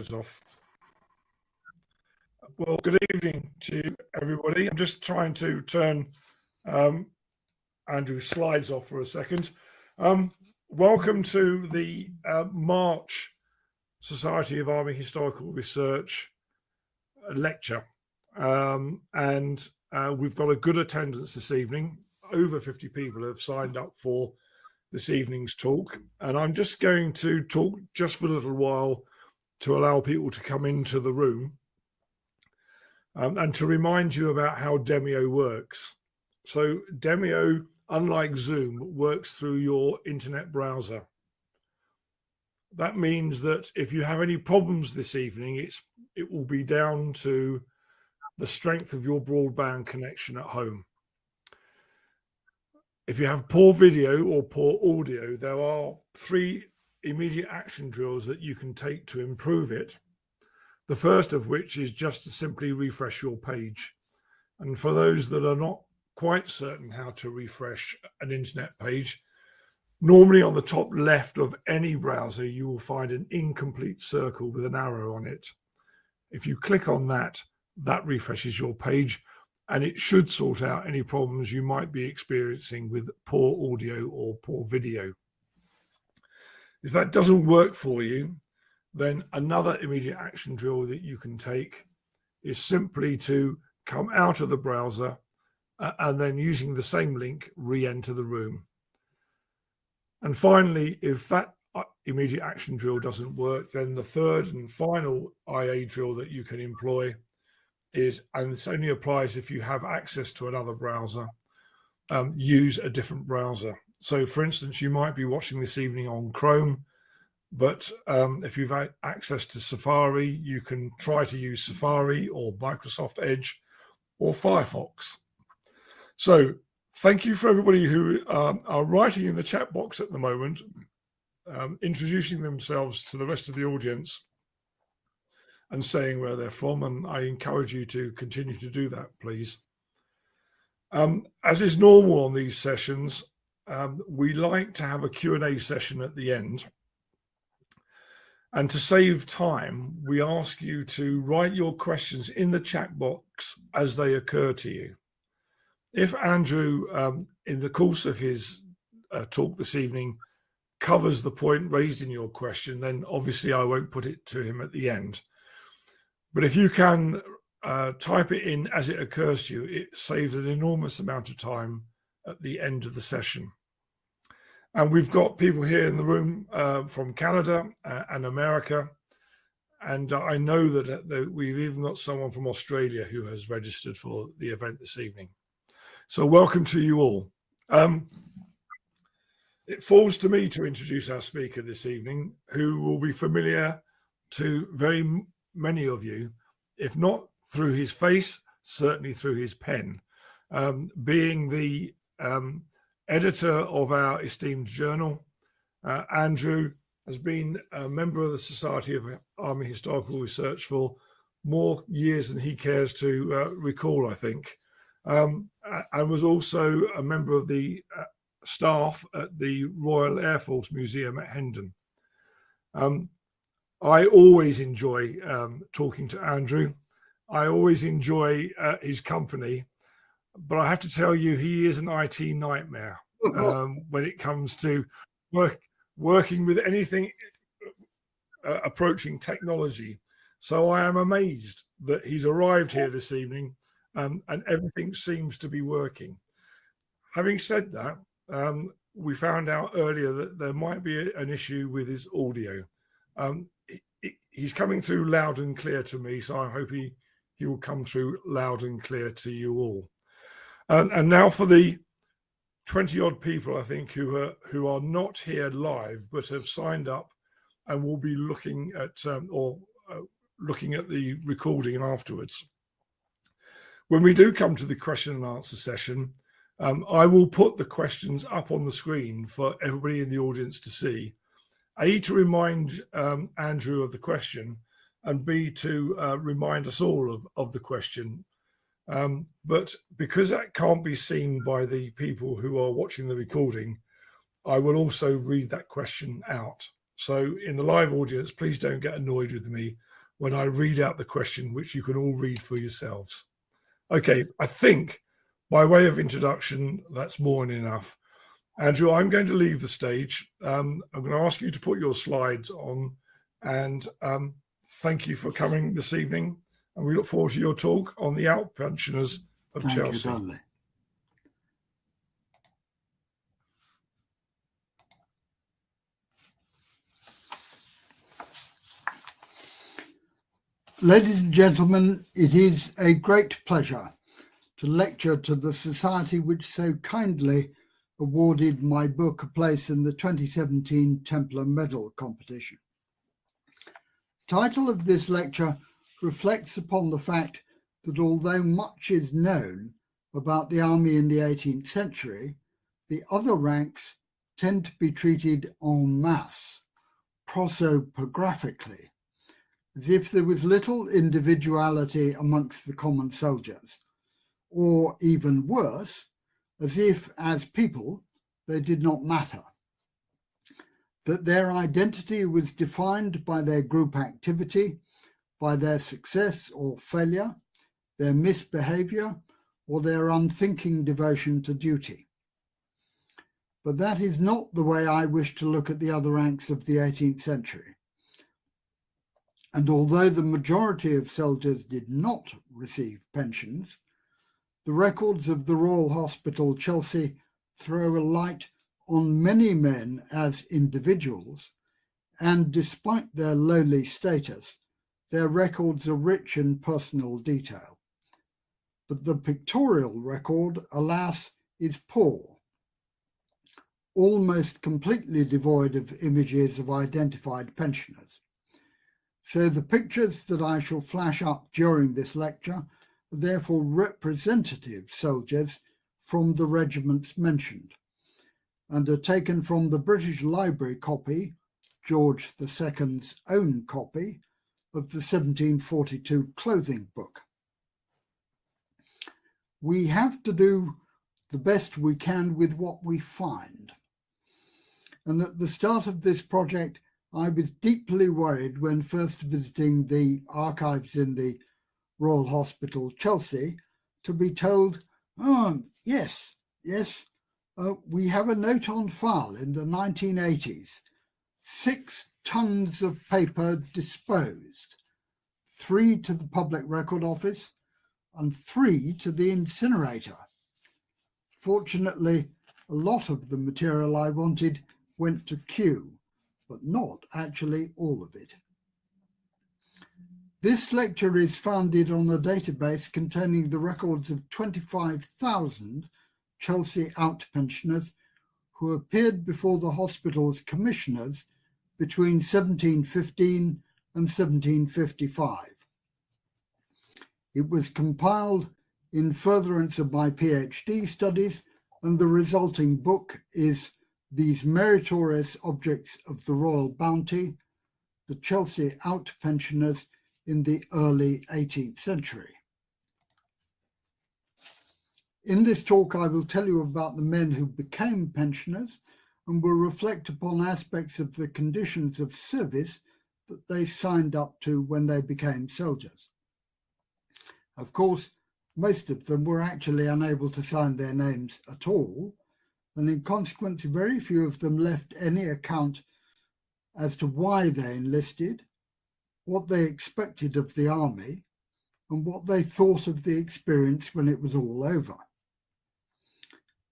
Off. Well, good evening to everybody. I'm just trying to turn Andrew's slides off for a second. Welcome to the March Society of Army Historical Research lecture. We've got a good attendance this evening. Over 50 people have signed up for this evening's talk. And I'm just going to talk just for a little while to allow people to come into the room and to remind you about how Demio works. So Demio, unlike Zoom, works through your internet browser. That means that if you have any problems this evening, it will be down to the strength of your broadband connection at home. If you have poor video or poor audio, there are 3 immediate action drills that you can take to improve it. The first of which is just to simply refresh your page. And for those that are not quite certain how to refresh an internet page, normally on the top left of any browser, you will find an incomplete circle with an arrow on it. If you click on that, that refreshes your page, and it should sort out any problems you might be experiencing with poor audio or poor video. If that doesn't work for you, then another immediate action drill that you can take is simply to come out of the browser and then using the same link, re-enter the room. And finally, if that immediate action drill doesn't work, then the third and final IA drill that you can employ is, and this only applies if you have access to another browser, use a different browser. So for instance, you might be watching this evening on Chrome, but if you've had access to Safari, you can try to use Safari or Microsoft Edge or Firefox. So thank you for everybody who are writing in the chat box at the moment, introducing themselves to the rest of the audience and saying where they're from. And I encourage you to continue to do that, please. As is normal on these sessions, we like to have a Q&A session at the end. And to save time, we ask you to write your questions in the chat box as they occur to you. If Andrew, in the course of his talk this evening, covers the point raised in your question, then obviously I won't put it to him at the end. But if you can type it in as it occurs to you, it saves an enormous amount of time at the end of the session. And we've got people here in the room from Canada and America. And I know that we've even got someone from Australia who has registered for the event this evening. So welcome to you all. It falls to me to introduce our speaker this evening, who will be familiar to very many of you, if not through his face, certainly through his pen, being the editor of our esteemed journal. Andrew has been a member of the Society of Army Historical Research for more years than he cares to recall, I think, and was also a member of the staff at the Royal Air Force Museum at Hendon. I always enjoy talking to Andrew. I always enjoy his company. But I have to tell you, he is an IT nightmare when it comes to working with anything approaching technology. So I am amazed that he's arrived here this evening and everything seems to be working. Having said that, we found out earlier that there might be an issue with his audio. He's coming through loud and clear to me, so I hope he will come through loud and clear to you all. And now for the 20-odd people, I think, who are not here live but have signed up and will be looking at looking at the recording afterwards. When we do come to the question and answer session, I will put the questions up on the screen for everybody in the audience to see. A, to remind Andrew of the question, and B, to remind us all of the question. But because that can't be seen by the people who are watching the recording, I will also read that question out. So in the live audience, please don't get annoyed with me when I read out the question, which you can all read for yourselves. Okay, I think by way of introduction, that's more than enough. Andrew, I'm going to leave the stage. I'm going to ask you to put your slides on, and thank you for coming this evening. And we look forward to your talk on the outpensioners of Chelsea. Thank you, Dudley. Ladies and gentlemen, it is a great pleasure to lecture to the society which so kindly awarded my book a place in the 2017 Templar Medal competition. The title of this lecture reflects upon the fact that although much is known about the army in the 18th century, the other ranks tend to be treated en masse, prosopographically, as if there was little individuality amongst the common soldiers, or even worse, as if, as people, they did not matter, that their identity was defined by their group activity, by their success or failure, their misbehaviour, or their unthinking devotion to duty. But that is not the way I wish to look at the other ranks of the 18th century. And although the majority of soldiers did not receive pensions, the records of the Royal Hospital, Chelsea, throw a light on many men as individuals, and despite their lowly status, their records are rich in personal detail. But the pictorial record, alas, is poor, almost completely devoid of images of identified pensioners. So the pictures that I shall flash up during this lecture are therefore representative soldiers from the regiments mentioned, and are taken from the British Library copy, George II's own copy, of the 1742 clothing book. We have to do the best we can with what we find. And at the start of this project, I was deeply worried when first visiting the archives in the Royal Hospital, Chelsea, to be told, oh, yes, we have a note on file in the 1980s, 6 tons of paper disposed, 3 to the Public Record Office and 3 to the incinerator. Fortunately, a lot of the material I wanted went to Kew, but not actually all of it. This lecture is founded on a database containing the records of 25,000 Chelsea outpensioners who appeared before the hospital's commissioners between 1715 and 1755. It was compiled in furtherance of my PhD studies, and the resulting book is These Meritorious Objects of the Royal Bounty, the Chelsea Outpensioners in the Early 18th Century. In this talk, I will tell you about the men who became pensioners and will reflect upon aspects of the conditions of service that they signed up to when they became soldiers. Of course, most of them were actually unable to sign their names at all, and in consequence, very few of them left any account as to why they enlisted, what they expected of the army, and what they thought of the experience when it was all over.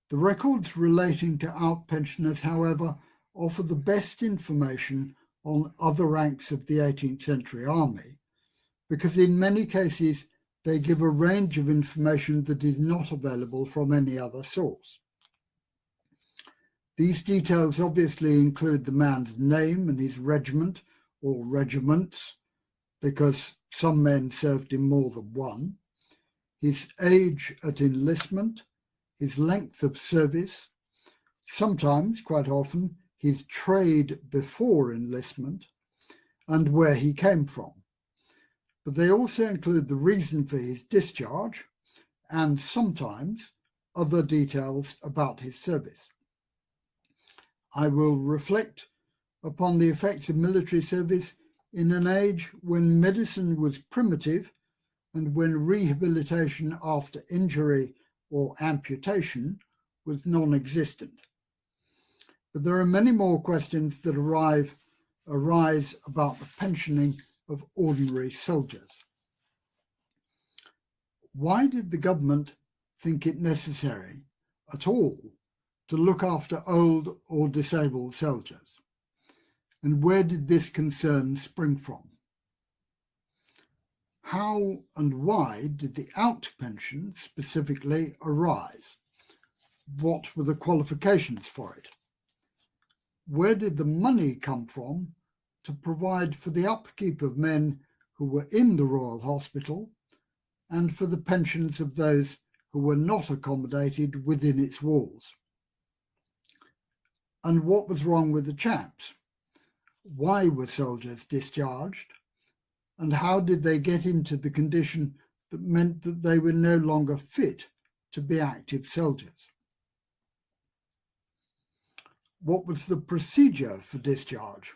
The records relating to outpensioners, however, offer the best information on other ranks of the 18th century army, because in many cases they give a range of information that is not available from any other source. These details obviously include the man's name and his regiment or regiments, because some men served in more than one, his age at enlistment, his length of service, sometimes, quite often, his trade before enlistment, and where he came from. But they also include the reason for his discharge and sometimes other details about his service. I will reflect upon the effects of military service in an age when medicine was primitive and when rehabilitation after injury or amputation was non-existent. But there are many more questions that arise about the pensioning of ordinary soldiers. Why did the government think it necessary at all to look after old or disabled soldiers? And where did this concern spring from? How and why did the out pension specifically arise? What were the qualifications for it? Where did the money come from to provide for the upkeep of men who were in the Royal Hospital and for the pensions of those who were not accommodated within its walls? And what was wrong with the chaps? Why were soldiers discharged? And how did they get into the condition that meant that they were no longer fit to be active soldiers? What was the procedure for discharge,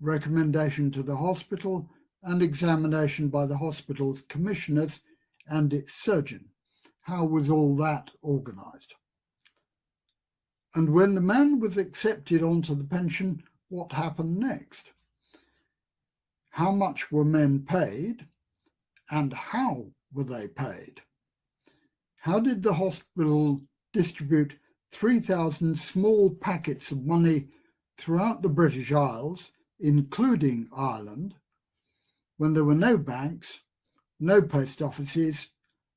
recommendation to the hospital, and examination by the hospital's commissioners and its surgeon? How was all that organised? And when the man was accepted onto the pension, what happened next? How much were men paid, and how were they paid? How did the hospital distribute 3,000 small packets of money throughout the British Isles, including Ireland, when there were no banks, no post offices,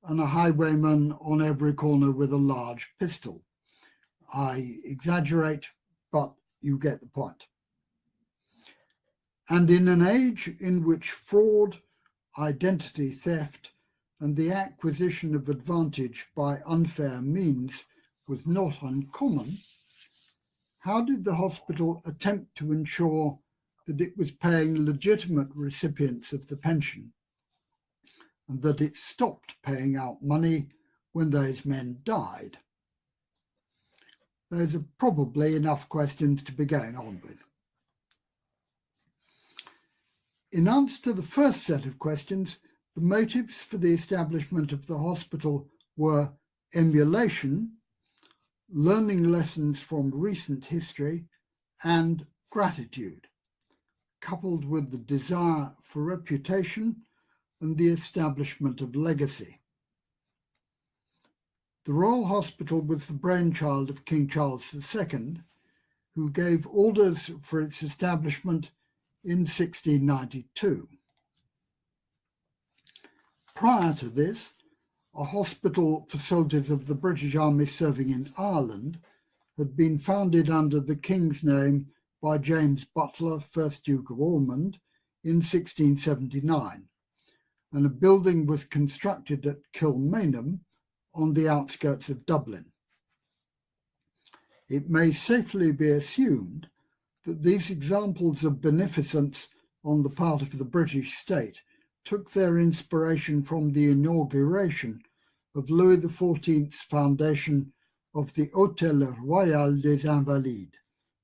and a highwayman on every corner with a large pistol? I exaggerate, but you get the point. And in an age in which fraud, identity theft, and the acquisition of advantage by unfair means was not uncommon, how did the hospital attempt to ensure that it was paying legitimate recipients of the pension and that it stopped paying out money when those men died? Those are probably enough questions to be going on with. In answer to the first set of questions, the motives for the establishment of the hospital were emulation, learning lessons from recent history, and gratitude, coupled with the desire for reputation and the establishment of legacy. The Royal Hospital was the brainchild of King Charles II, who gave orders for its establishment in 1692. Prior to this, a hospital for soldiers of the British Army serving in Ireland had been founded under the King's name by James Butler, 1st Duke of Ormond, in 1679, and a building was constructed at Kilmainham on the outskirts of Dublin. It may safely be assumed that these examples of beneficence on the part of the British state took their inspiration from the inauguration of Louis XIV's foundation of the Hôtel Royal des Invalides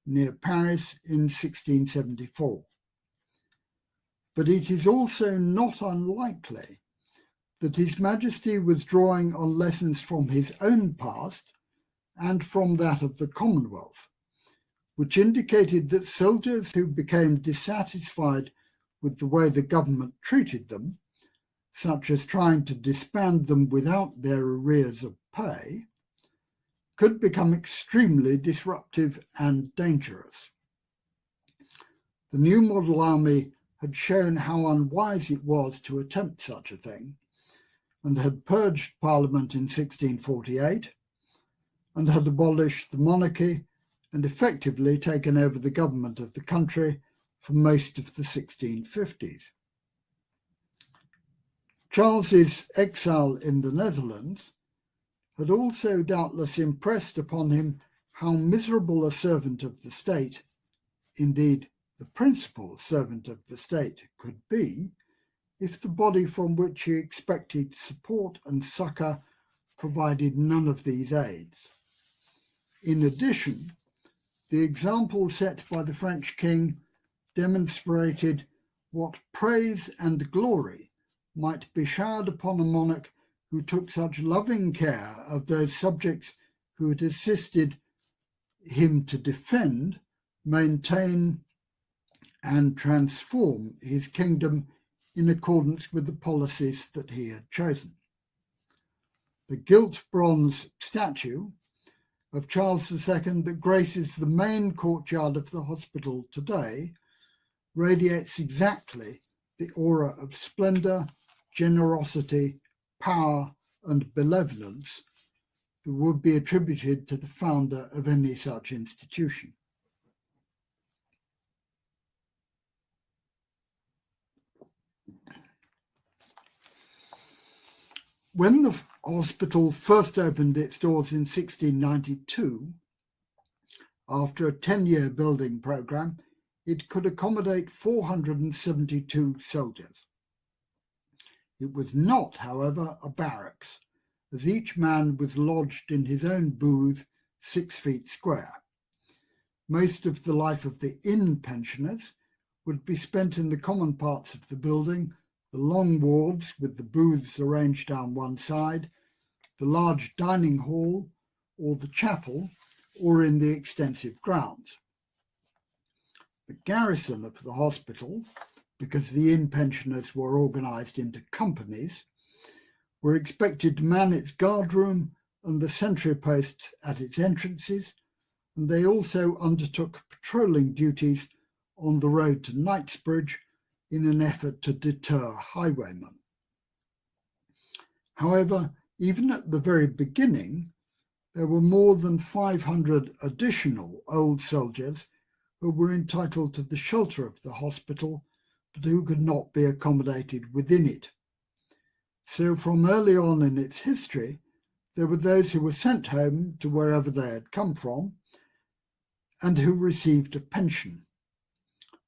near Paris in 1674. But it is also not unlikely that His Majesty was drawing on lessons from his own past and from that of the Commonwealth, which indicated that soldiers who became dissatisfied with the way the government treated them, such as trying to disband them without their arrears of pay, could become extremely disruptive and dangerous. The new model army had shown how unwise it was to attempt such a thing, and had purged Parliament in 1648, and had abolished the monarchy and effectively taken over the government of the country for most of the 1650s. Charles's exile in the Netherlands had also doubtless impressed upon him how miserable a servant of the state, indeed the principal servant of the state, could be if the body from which he expected support and succour provided none of these aids. In addition, The example set by the French king demonstrated what praise and glory might be showered upon a monarch who took such loving care of those subjects who had assisted him to defend, maintain, and transform his kingdom in accordance with the policies that he had chosen. The gilt bronze statue of Charles II that graces the main courtyard of the hospital today radiates exactly the aura of splendour, generosity, power, and benevolence that would be attributed to the founder of any such institution. When the hospital first opened its doors in 1692, after a 10-year building programme, it could accommodate 472 soldiers. It was not, however, a barracks, as each man was lodged in his own booth 6 feet square. Most of the life of the inn pensioners would be spent in the common parts of the building, the long wards with the booths arranged down one side, the large dining hall or the chapel, or in the extensive grounds. The garrison of the hospital, because the inn pensioners were organised into companies, were expected to man its guardroom and the sentry posts at its entrances, and they also undertook patrolling duties on the road to Knightsbridge in an effort to deter highwaymen. However, even at the very beginning, there were more than 500 additional old soldiers who were entitled to the shelter of the hospital, but who could not be accommodated within it. So from early on in its history, there were those who were sent home to wherever they had come from and who received a pension.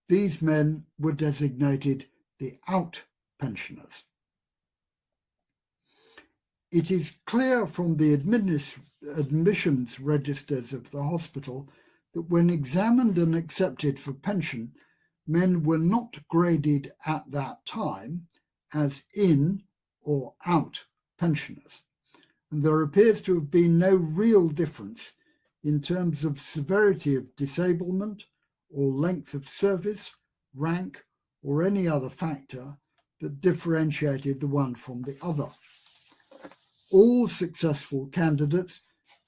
These men were designated the out pensioners. It is clear from the admissions registers of the hospital that when examined and accepted for pension, men were not graded at that time as in or out pensioners, and there appears to have been no real difference in terms of severity of disablement or length of service, rank, or any other factor that differentiated the one from the other. All successful candidates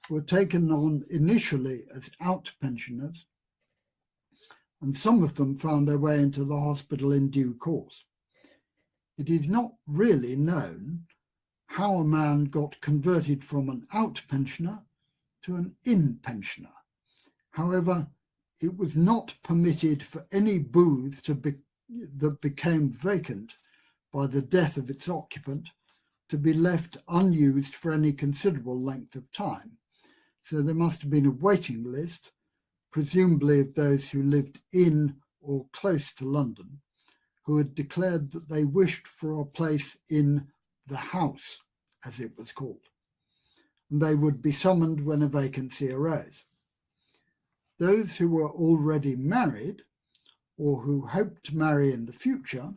were taken on initially as out pensioners, and some of them found their way into the hospital in due course. It is not really known how a man got converted from an out pensioner to an in pensioner. However, it was not permitted for any booth that became vacant by the death of its occupant to be left unused for any considerable length of time. So there must have been a waiting list, presumably of those who lived in or close to London, who had declared that they wished for a place in the house, as it was called, and they would be summoned when a vacancy arose. Those who were already married or who hoped to marry in the future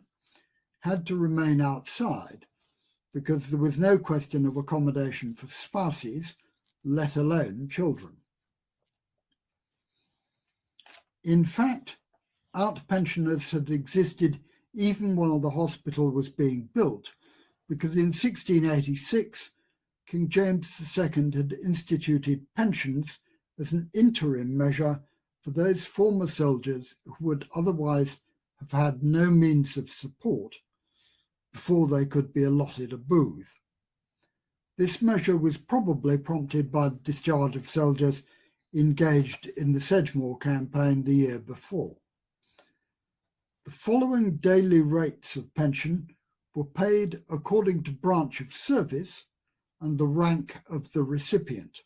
had to remain outside because there was no question of accommodation for spouses, let alone children. In fact, out pensioners had existed even while the hospital was being built, because in 1686, King James II had instituted pensions as an interim measure for those former soldiers who would otherwise have had no means of support before they could be allotted a booth. This measure was probably prompted by the discharge of soldiers engaged in the Sedgemoor campaign the year before. The following daily rates of pension were paid according to branch of service and the rank of the recipient.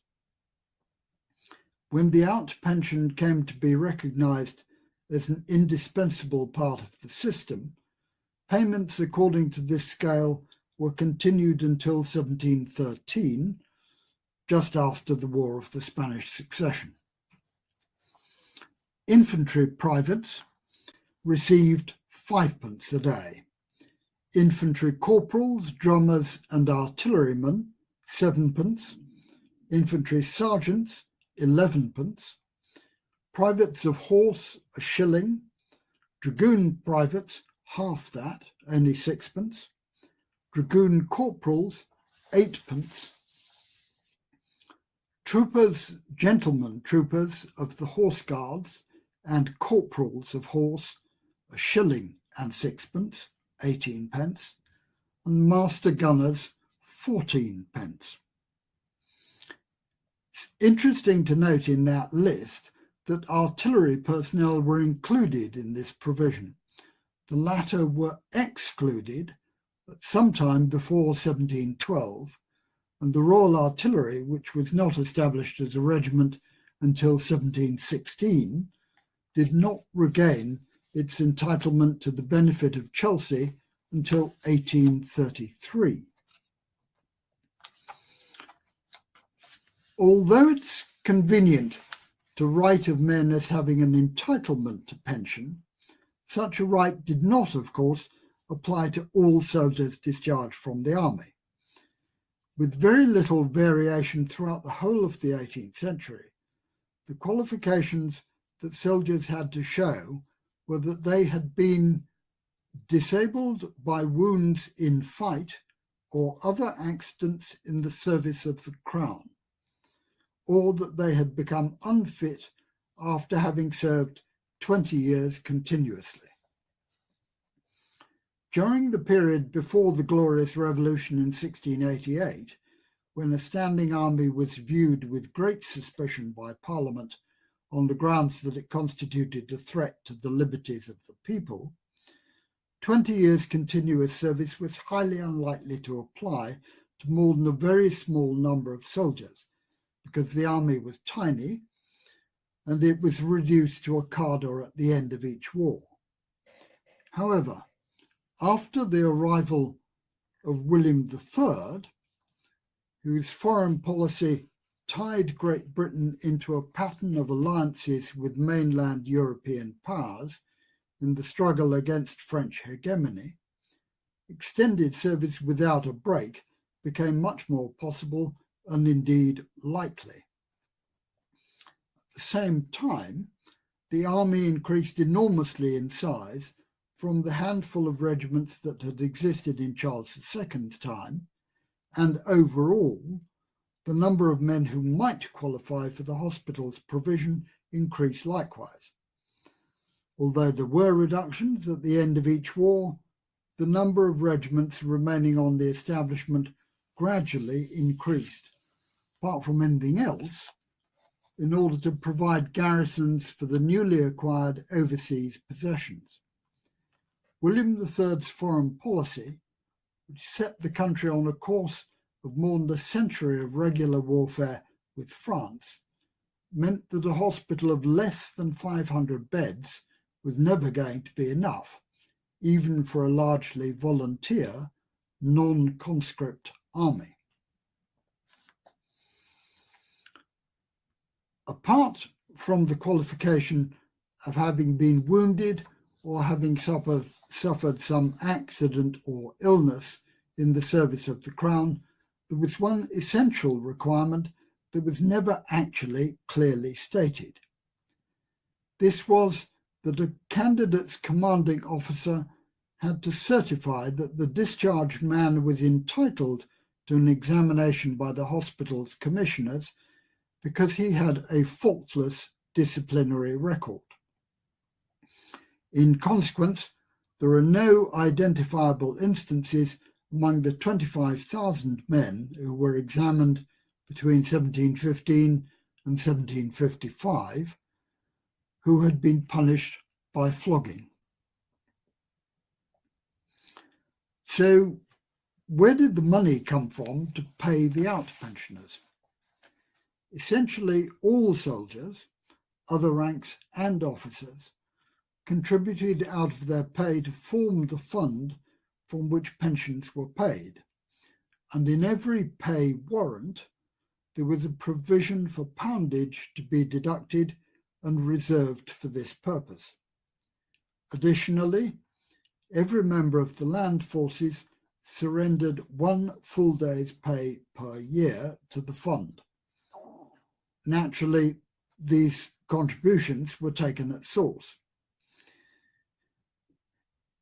When the out pension came to be recognised as an indispensable part of the system, payments according to this scale were continued until 1713, just after the War of the Spanish Succession. Infantry privates received 5p a day. Infantry corporals, drummers and artillerymen 7p. Infantry sergeants 11p. Privates of horse a shilling. Dragoon privates half that, only 6p. Dragoon corporals 8p. Troopers, gentlemen troopers of the Horse Guards and corporals of horse a shilling and 6p, 18p, and master gunners 14p. It's interesting to note in that list that artillery personnel were included in this provision. The latter were excluded at some time before 1712, and the Royal Artillery, which was not established as a regiment until 1716, did not regain its entitlement to the benefit of Chelsea until 1833. Although it's convenient to write of men as having an entitlement to pension, such a right did not, of course, apply to all soldiers discharged from the army. With very little variation throughout the whole of the 18th century, the qualifications that soldiers had to show were that they had been disabled by wounds in fight or other accidents in the service of the Crown, or that they had become unfit after having served 20 years continuously. During the period before the Glorious Revolution in 1688, when a standing army was viewed with great suspicion by Parliament on the grounds that it constituted a threat to the liberties of the people, 20 years continuous service was highly unlikely to apply to more than a very small number of soldiers, because the army was tiny and it was reduced to a cadre at the end of each war. However, after the arrival of William III, whose foreign policy tied Great Britain into a pattern of alliances with mainland European powers in the struggle against French hegemony, extended service without a break became much more possible and indeed likely. At the same time, the army increased enormously in size from the handful of regiments that had existed in Charles II's time, and overall, the number of men who might qualify for the hospital's provision increased likewise. Although there were reductions at the end of each war, the number of regiments remaining on the establishment gradually increased, apart from anything else, in order to provide garrisons for the newly acquired overseas possessions. William III's foreign policy, which set the country on a course of more than a century of regular warfare with France, meant that a hospital of less than 500 beds was never going to be enough, even for a largely volunteer, non-conscript army. Apart from the qualification of having been wounded or having suffered some accident or illness in the service of the Crown, there was one essential requirement that was never actually clearly stated. This was that a candidate's commanding officer had to certify that the discharged man was entitled to an examination by the hospital's commissioners because he had a faultless disciplinary record. In consequence, there are no identifiable instances among the 25,000 men who were examined between 1715 and 1755 who had been punished by flogging. So, where did the money come from to pay the out-pensioners? Essentially, all soldiers, other ranks and officers, contributed out of their pay to form the fund from which pensions were paid, and in every pay warrant there was a provision for poundage to be deducted and reserved for this purpose. Additionally, every member of the land forces surrendered 1 full day's pay per year to the fund. Naturally, these contributions were taken at source.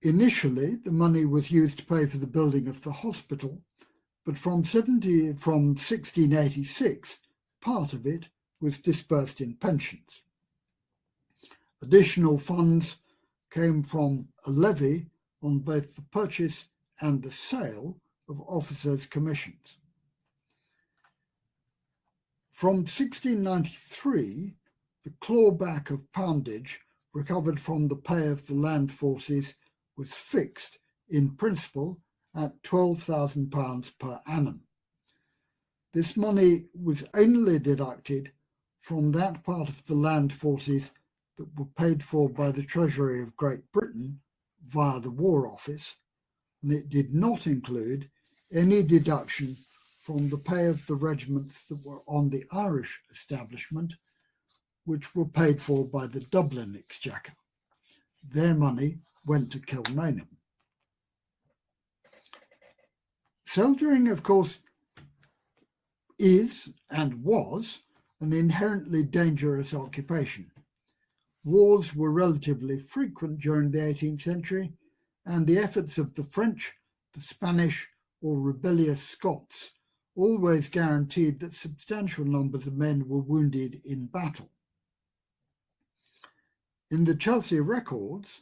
Initially, the money was used to pay for the building of the hospital, but from 1686, part of it was dispersed in pensions. Additional funds came from a levy on both the purchase and the sale of officers' commissions. From 1693, the clawback of poundage recovered from the pay of the land forces was fixed in principle at £12,000 per annum. This money was only deducted from that part of the land forces that were paid for by the Treasury of Great Britain via the War Office, and it did not include any deduction from the pay of the regiments that were on the Irish establishment, which were paid for by the Dublin Exchequer. Their money went to Kilmainham. Soldiering, of course, is and was an inherently dangerous occupation. Wars were relatively frequent during the 18th century, and the efforts of the French, the Spanish, or rebellious Scots always guaranteed that substantial numbers of men were wounded in battle. In the Chelsea records,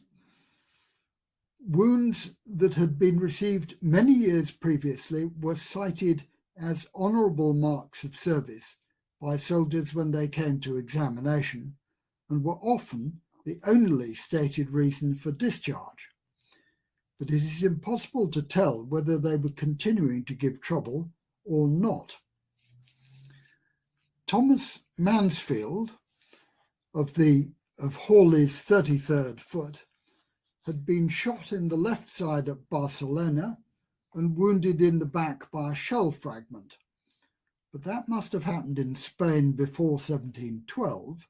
wounds that had been received many years previously were cited as honourable marks of service by soldiers when they came to examination, and were often the only stated reason for discharge. But it is impossible to tell whether they were continuing to give trouble or not. Thomas Mansfield of Hawley's 33rd Foot had been shot in the left side at Barcelona and wounded in the back by a shell fragment. But that must have happened in Spain before 1712,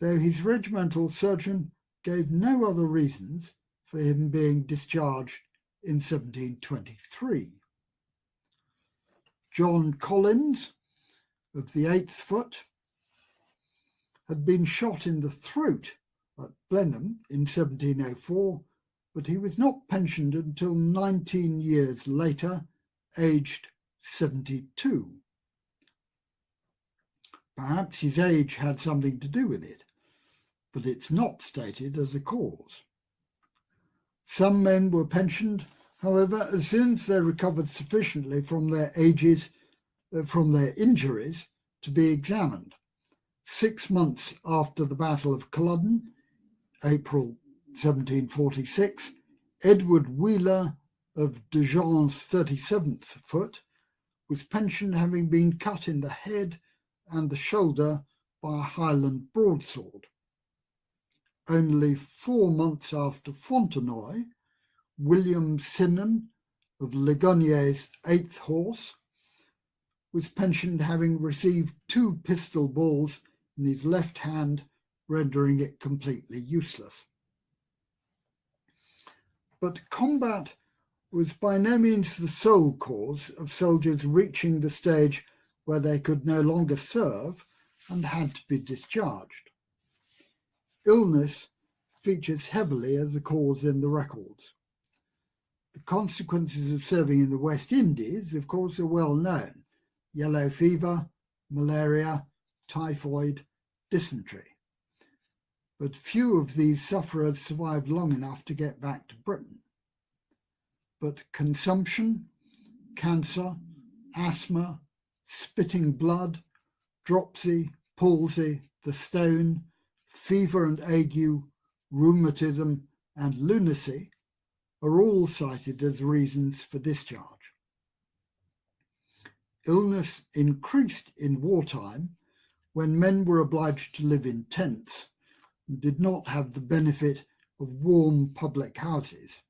though his regimental surgeon gave no other reasons for him being discharged in 1723. John Collins of the 8th Foot had been shot in the throat at Blenheim in 1704, but he was not pensioned until 19 years later, aged 72. Perhaps his age had something to do with it, but it's not stated as a cause. Some men were pensioned, however, as soon as they recovered sufficiently from their injuries to be examined. 6 months after the Battle of Culloden, April 1746, Edward Wheeler of Dijon's 37th Foot was pensioned, having been cut in the head and the shoulder by a Highland broadsword. Only 4 months after Fontenoy, William Sinan of Ligonier's 8th Horse was pensioned, having received 2 pistol balls in his left hand, rendering it completely useless. But combat was by no means the sole cause of soldiers reaching the stage where they could no longer serve and had to be discharged. Illness features heavily as a cause in the records. The consequences of serving in the West Indies, of course, are well known: yellow fever, malaria, typhoid, dysentery. But few of these sufferers survived long enough to get back to Britain. But consumption, cancer, asthma, spitting blood, dropsy, palsy, the stone, fever and ague, rheumatism, and lunacy are all cited as reasons for discharge. Illness increased in wartime when men were obliged to live in tents and did not have the benefit of warm public houses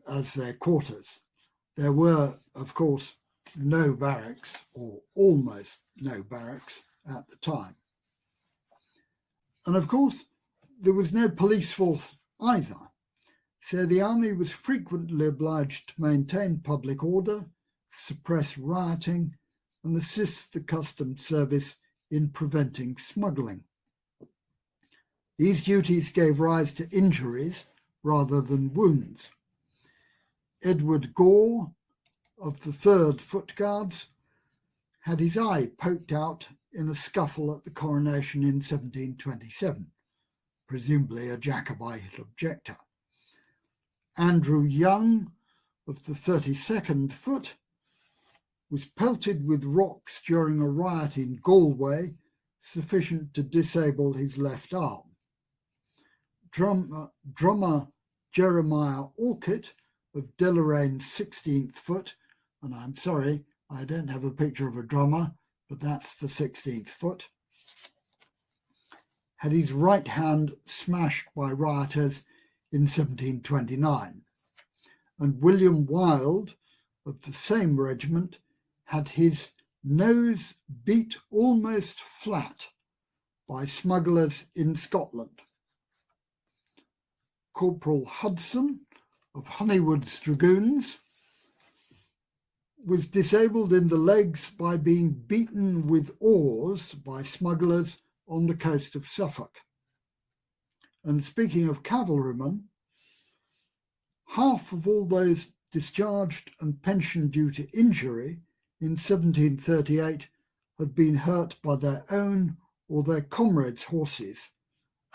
as their quarters. There were, of course, no barracks, or almost no barracks, at the time. And of course, there was no police force either. So the army was frequently obliged to maintain public order, suppress rioting, and assist the customs service in preventing smuggling. These duties gave rise to injuries rather than wounds. Edward Gore of the 3rd Foot Guards had his eye poked out in a scuffle at the coronation in 1727, presumably a Jacobite objector. Andrew Young of the 32nd Foot was pelted with rocks during a riot in Galway, sufficient to disable his left arm. Drummer Jeremiah Orchid of Delarane's 16th Foot, and I'm sorry, I don't have a picture of a drummer, but that's the 16th Foot, had his right hand smashed by rioters in 1729, and William Wild of the same regiment had his nose beat almost flat by smugglers in Scotland. Corporal Hudson of Honeywood's Dragoons was disabled in the legs by being beaten with oars by smugglers on the coast of Suffolk. And speaking of cavalrymen, half of all those discharged and pensioned due to injury in 1738 had been hurt by their own or their comrades' horses,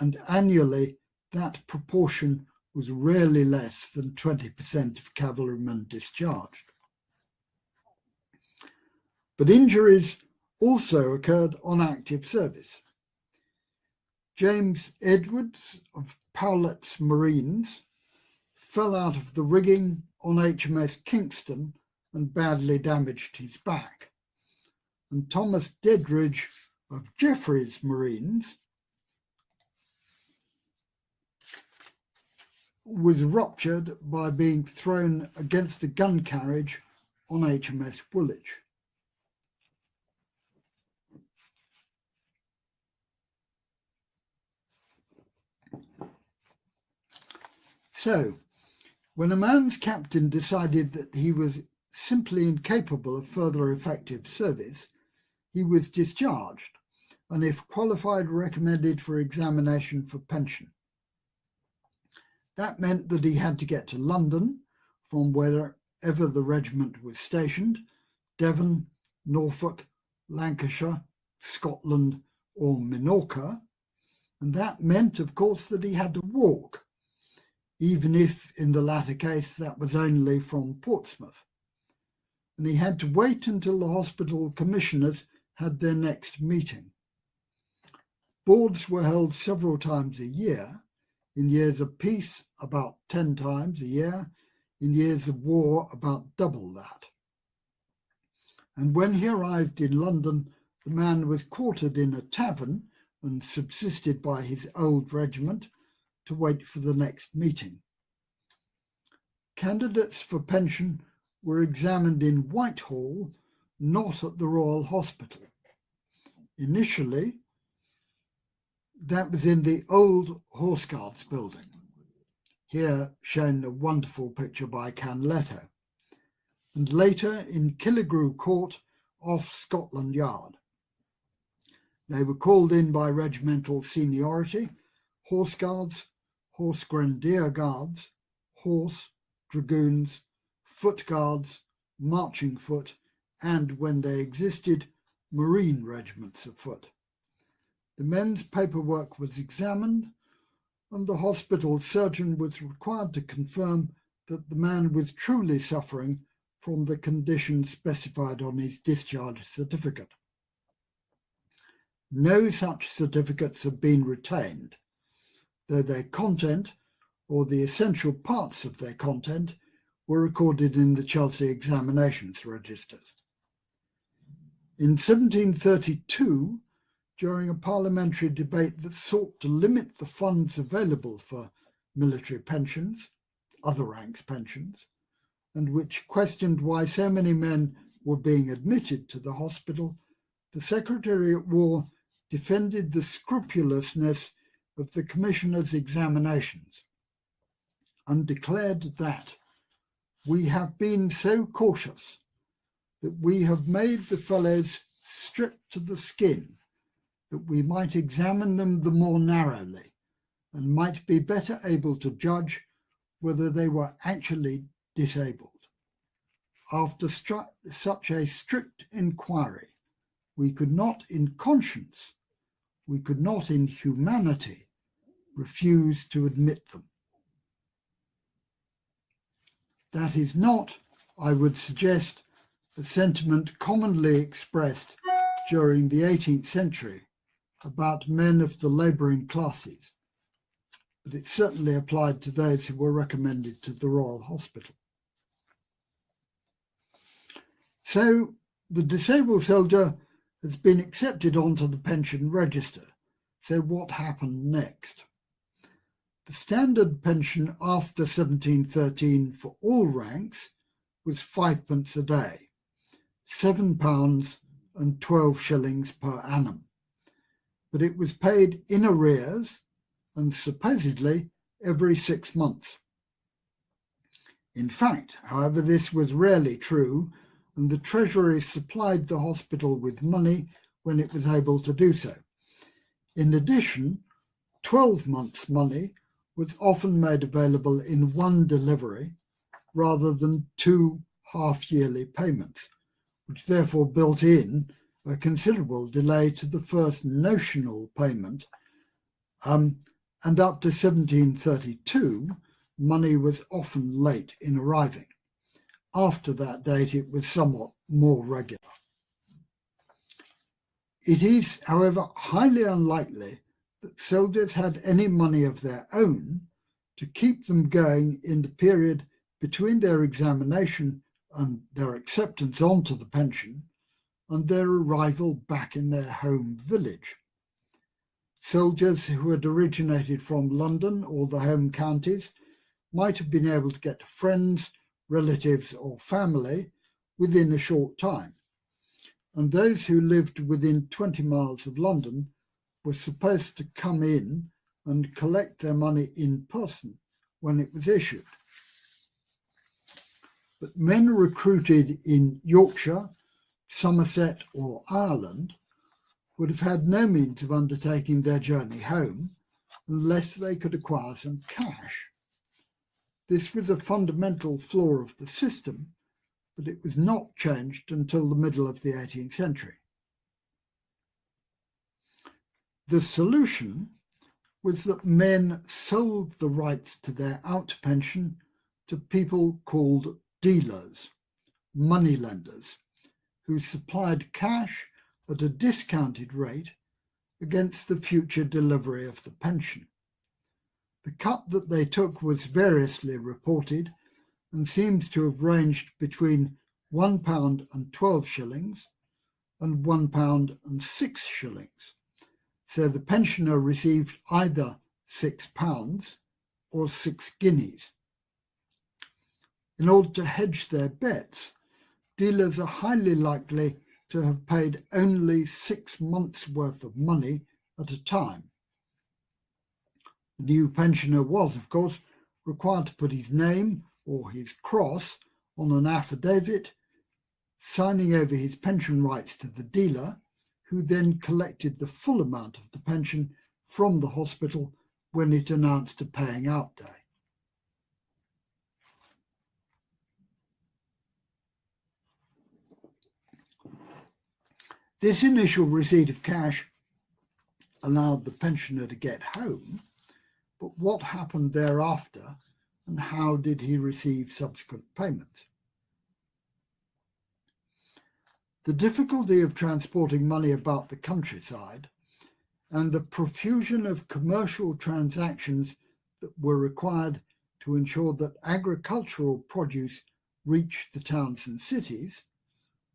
and annually that proportion was rarely less than 20% of cavalrymen discharged. But injuries also occurred on active service. James Edwards of Powlett's Marines fell out of the rigging on HMS Kingston and badly damaged his back. And Thomas Dedridge of Jeffreys Marines was ruptured by being thrown against a gun carriage on HMS Woolwich. So, when a man's captain decided that he was simply incapable of further effective service, he was discharged, and if qualified, recommended for examination for pension. That meant that he had to get to London from wherever the regiment was stationed, Devon, Norfolk, Lancashire, Scotland, or Minorca, and that meant, of course, that he had to walk, even if in the latter case that was only from Portsmouth. And he had to wait until the hospital commissioners had their next meeting. Boards were held several times a year, in years of peace about 10 times a year, in years of war about double that. And when he arrived in London, the man was quartered in a tavern and subsisted by his old regiment to wait for the next meeting. Candidates for pension were examined in Whitehall, not at the Royal Hospital. Initially, that was in the old Horse Guards building, here shown a wonderful picture by Canletto, and later in Killigrew Court off Scotland Yard. They were called in by regimental seniority: Horse Guards, Horse Grenadier Guards, Horse, Dragoons, Foot Guards, Marching Foot, and, when they existed, Marine regiments of foot. The men's paperwork was examined, and the hospital surgeon was required to confirm that the man was truly suffering from the conditions specified on his discharge certificate. No such certificates have been retained, though their content, or the essential parts of their content, were recorded in the Chelsea examinations registers. In 1732, during a parliamentary debate that sought to limit the funds available for military pensions, other ranks pensions, and which questioned why so many men were being admitted to the hospital, the Secretary at War defended the scrupulousness of the Commissioner's examinations and declared that we have been so cautious that we have made the fellows stripped to the skin, that we might examine them the more narrowly and might be better able to judge whether they were actually disabled. After such a strict inquiry, we could not in conscience, we could not in humanity refuse to admit them. That is not, I would suggest, a sentiment commonly expressed during the 18th century about men of the labouring classes, but it certainly applied to those who were recommended to the Royal Hospital. So the disabled soldier has been accepted onto the pension register. So what happened next? The standard pension after 1713 for all ranks was 5p a day, £7 and 12 shillings per annum. But it was paid in arrears and supposedly every 6 months. In fact, however, this was rarely true, and the Treasury supplied the hospital with money when it was able to do so. In addition, 12 months' money was often made available in one delivery rather than 2 half-yearly payments, which therefore built in a considerable delay to the first notional payment, and up to 1732, money was often late in arriving. After that date, it was somewhat more regular. It is, however, highly unlikely that soldiers had any money of their own to keep them going in the period between their examination and their acceptance onto the pension and their arrival back in their home village. Soldiers who had originated from London or the home counties might have been able to get friends, relatives or family within a short time, and those who lived within 20 miles of London were supposed to come in and collect their money in person when it was issued. But men recruited in Yorkshire, Somerset or Ireland would have had no means of undertaking their journey home unless they could acquire some cash. This was a fundamental flaw of the system, but it was not changed until the middle of the 18th century. The solution was that men sold the rights to their out pension to people called dealers, moneylenders, who supplied cash at a discounted rate against the future delivery of the pension. The cut that they took was variously reported and seems to have ranged between £1 and 12 shillings and £1 and 6 shillings. So the pensioner received either £6 or 6 guineas. In order to hedge their bets, dealers are highly likely to have paid only 6 months' worth of money at a time. The new pensioner was, of course, required to put his name or his cross on an affidavit, signing over his pension rights to the dealer, who then collected the full amount of the pension from the hospital when it announced a paying out day. This initial receipt of cash allowed the pensioner to get home, but what happened thereafter and how did he receive subsequent payments? The difficulty of transporting money about the countryside and the profusion of commercial transactions that were required to ensure that agricultural produce reached the towns and cities,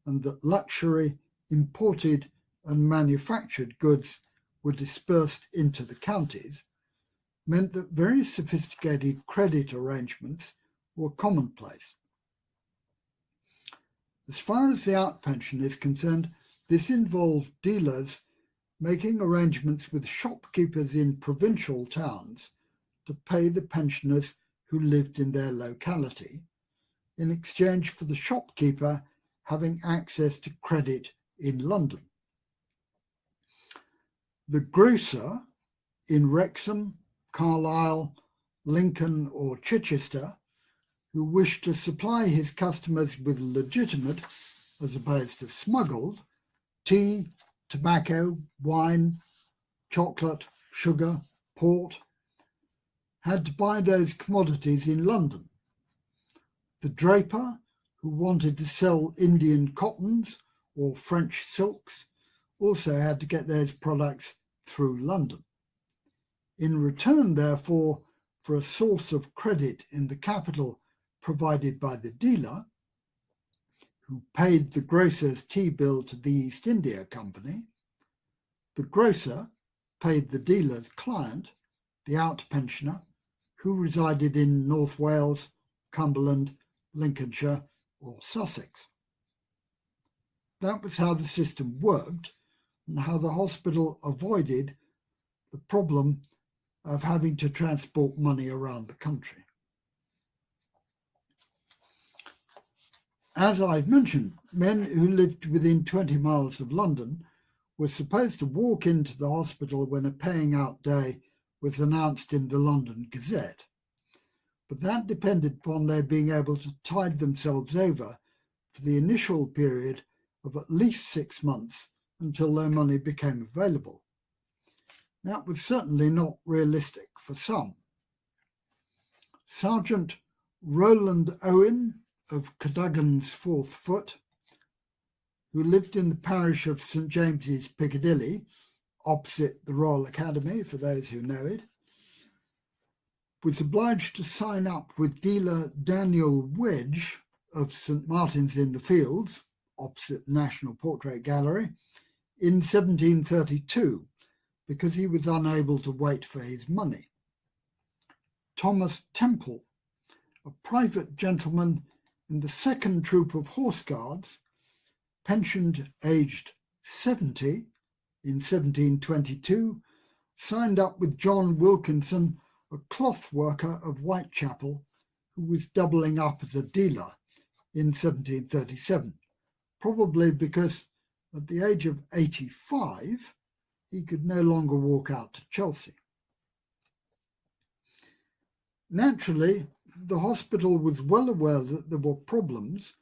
and that luxury, imported and manufactured goods were dispersed into the counties, meant that very sophisticated credit arrangements were commonplace. As far as the out pension is concerned, this involved dealers making arrangements with shopkeepers in provincial towns to pay the pensioners who lived in their locality, in exchange for the shopkeeper having access to credit in London. The grocer in Wrexham, Carlisle, Lincoln or Chichester, who wished to supply his customers with legitimate, as opposed to smuggled, tea, tobacco, wine, chocolate, sugar, port, had to buy those commodities in London. The draper, who wanted to sell Indian cottons or French silks, also had to get those products through London. In return, therefore, for a source of credit in the capital provided by the dealer, who paid the grocer's tea bill to the East India Company, the grocer paid the dealer's client, the out-pensioner, who resided in North Wales, Cumberland, Lincolnshire or Sussex. That was how the system worked and how the hospital avoided the problem of having to transport money around the country. As I've mentioned, men who lived within 20 miles of London were supposed to walk into the hospital when a paying out day was announced in the London Gazette, but that depended upon their being able to tide themselves over for the initial period of at least 6 months until their money became available. That was certainly not realistic for some. Sergeant Roland Owen of Cadogan's Fourth Foot, who lived in the parish of St James's, Piccadilly, opposite the Royal Academy, for those who know it, was obliged to sign up with dealer Daniel Wedge of St Martin's in the Fields, opposite the National Portrait Gallery, in 1732, because he was unable to wait for his money. Thomas Temple, a private gentleman in the 2nd Troop of Horse Guards, pensioned aged 70 in 1722, signed up with John Wilkinson, a cloth worker of Whitechapel, who was doubling up as a dealer in 1737, probably because at the age of 85, he could no longer walk out to Chelsea. Naturally, the hospital was well aware that there were problems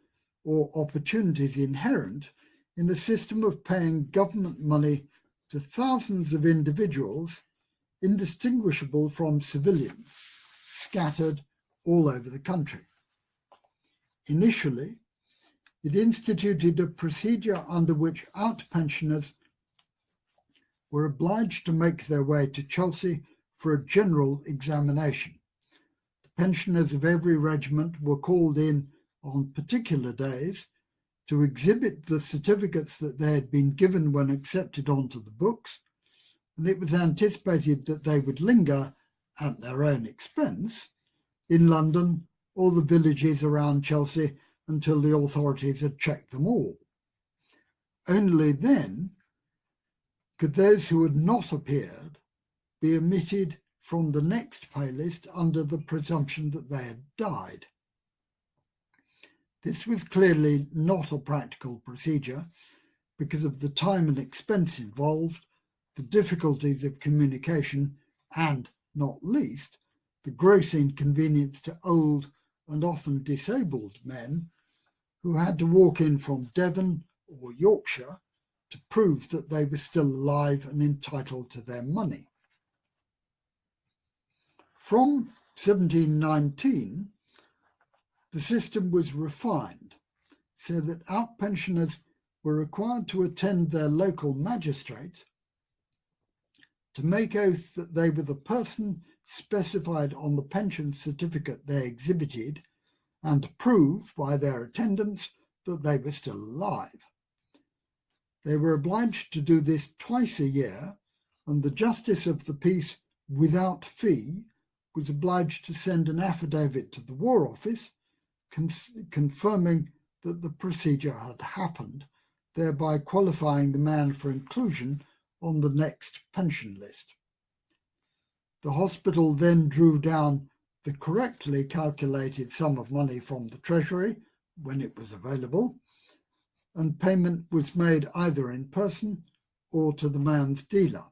or opportunities inherent in a system of paying government money to thousands of individuals indistinguishable from civilians, scattered all over the country. Initially, it instituted a procedure under which out-pensioners were obliged to make their way to Chelsea for a general examination. The pensioners of every regiment were called in on particular days to exhibit the certificates that they had been given when accepted onto the books, and it was anticipated that they would linger at their own expense in London or the villages around Chelsea until the authorities had checked them all. Only then could those who had not appeared be omitted from the next pay list under the presumption that they had died. This was clearly not a practical procedure because of the time and expense involved, the difficulties of communication, and, not least, the gross inconvenience to old and often disabled men who had to walk in from Devon or Yorkshire to prove that they were still alive and entitled to their money. From 1719, the system was refined so that out-pensioners were required to attend their local magistrate to make oath that they were the person specified on the pension certificate they exhibited and to prove by their attendance that they were still alive. They were obliged to do this twice a year, and the Justice of the Peace, without fee, was obliged to send an affidavit to the War Office confirming that the procedure had happened, thereby qualifying the man for inclusion on the next pension list. The hospital then drew down the correctly calculated sum of money from the Treasury when it was available, and payment was made either in person or to the man's dealer.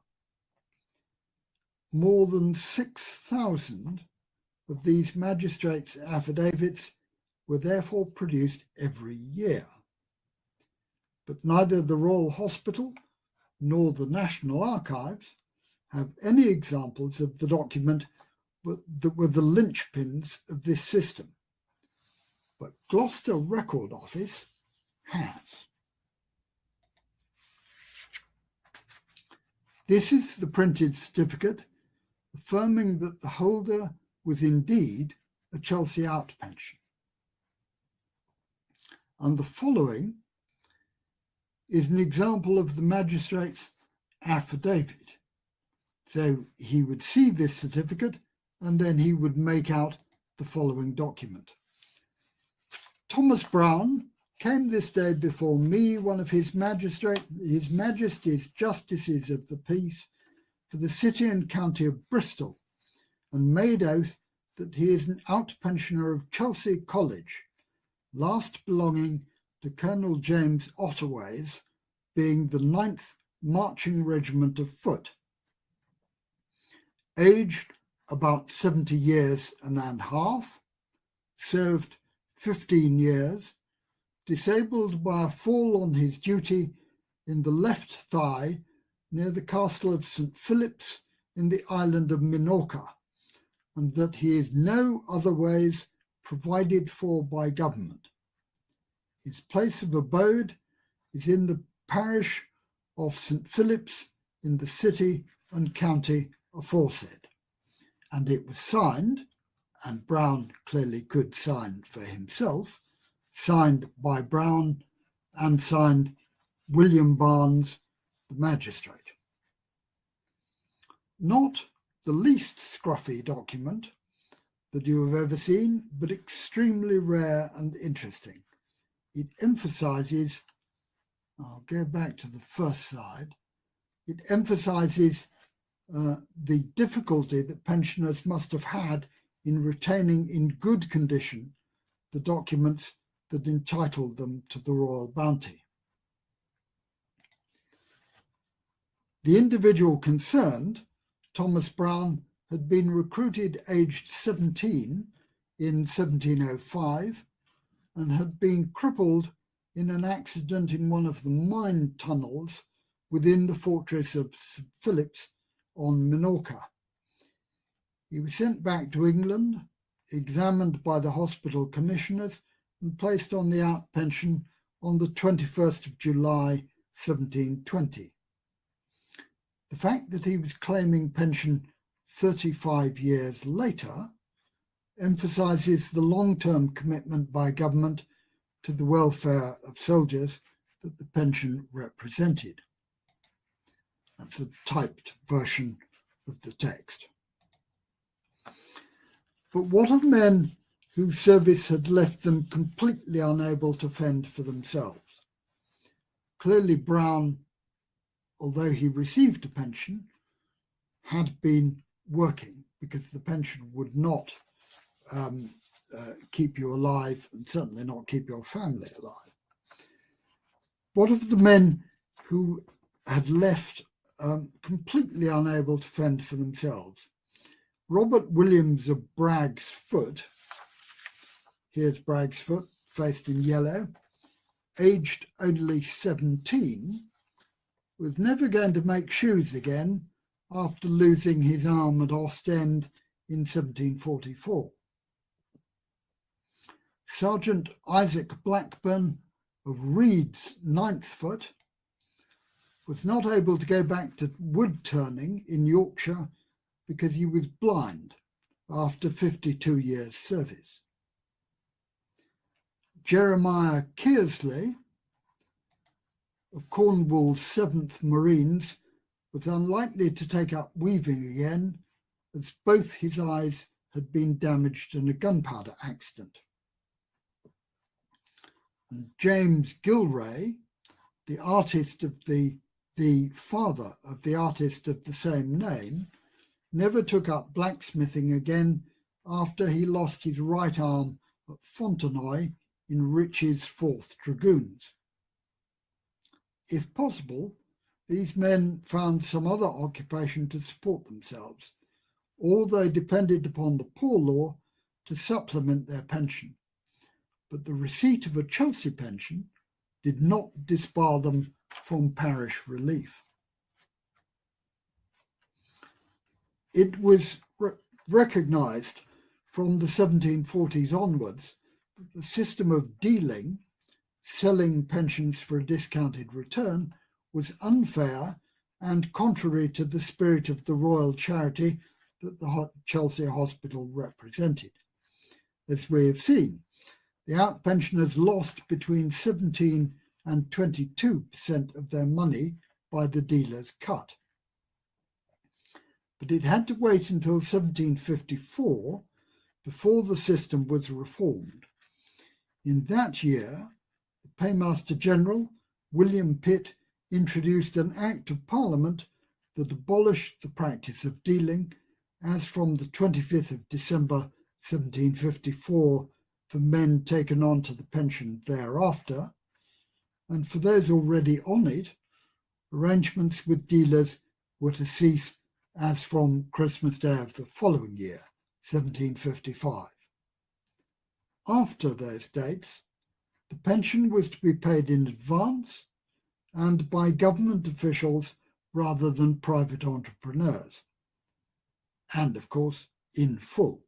More than 6,000 of these magistrates' affidavits were therefore produced every year. But neither the Royal Hospital nor the National Archives have any examples of the document that were the linchpins of this system. But Gloucester Record Office has. This is the printed certificate affirming that the holder was indeed a Chelsea out pension. And the following is an example of the magistrate's affidavit. So he would see this certificate and then he would make out the following document. Thomas Brown came this day before me, one of His Majesty's Justices of the Peace for the City and County of Bristol, and made oath that he is an out-pensioner of Chelsea College, last belonging to Colonel James Otterways, being the 9th Marching Regiment of Foot, aged about 70 years and a half, served 15 years, disabled by a fall on his duty in the left thigh near the castle of St. Philip's in the island of Minorca, and that he is no other ways provided for by government. His place of abode is in the parish of St. Philip's in the city and county aforesaid. And it was signed, and Brown clearly could sign for himself, signed by Brown and signed William Barnes, the magistrate. Not the least scruffy document that you have ever seen, but extremely rare and interesting. It emphasises, I'll go back to the first slide, it emphasises the difficulty that pensioners must have had in retaining in good condition the documents that entitled them to the royal bounty. The individual concerned, Thomas Brown, had been recruited aged 17 in 1705 and had been crippled in an accident in one of the mine tunnels within the fortress of St. Philip's on Minorca. He was sent back to England, examined by the hospital commissioners, and placed on the out pension on the 21st of July 1720. The fact that he was claiming pension 35 years later emphasises the long-term commitment by government to the welfare of soldiers that the pension represented. That's a typed version of the text. But what of men whose service had left them completely unable to fend for themselves? Clearly Brown, although he received a pension, had been working, because the pension would not keep you alive, and certainly not keep your family alive. What of the men who had left completely unable to fend for themselves? Robert Williams of Bragg's Foot, here's Bragg's Foot, faced in yellow, aged only 17, was never going to make shoes again after losing his arm at Ostend in 1744. Sergeant Isaac Blackburn of Reed's 9th Foot was not able to go back to wood turning in Yorkshire because he was blind after 52 years' service. Jeremiah Kearsley of Cornwall's 7th Marines was unlikely to take up weaving again, as both his eyes had been damaged in a gunpowder accident. And James Gilray, the artist of the the father of the artist of the same name, never took up blacksmithing again after he lost his right arm at Fontenoy in Rich's 4th Dragoons. If possible, these men found some other occupation to support themselves, or they depended upon the poor law to supplement their pension. But the receipt of a Chelsea pension did not disbar them from parish relief. It was recognised from the 1740s onwards that the system of dealing, selling pensions for a discounted return, was unfair and contrary to the spirit of the royal charity that the Chelsea Hospital represented. As we have seen, the outpensioners lost between 17 and 22% of their money by the dealer's cut. But it had to wait until 1754 before the system was reformed. In that year, the Paymaster General, William Pitt, introduced an Act of Parliament that abolished the practice of dealing as from the 25th of December 1754 for men taken on to the pension thereafter, and for those already on it, arrangements with dealers were to cease as from Christmas Day of the following year, 1755. After those dates, the pension was to be paid in advance and by government officials rather than private entrepreneurs, and of course in full.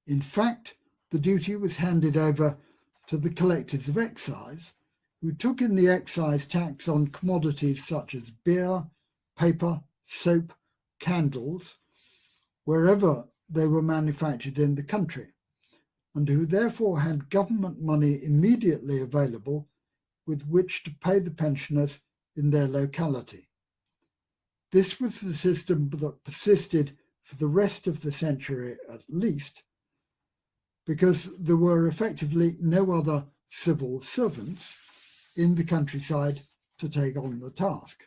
In fact, the duty was handed over to the collectors of excise, who took in the excise tax on commodities such as beer, paper, soap, candles, wherever they were manufactured in the country, and who therefore had government money immediately available with which to pay the pensioners in their locality. This was the system that persisted for the rest of the century at least, because there were effectively no other civil servants in the countryside to take on the task.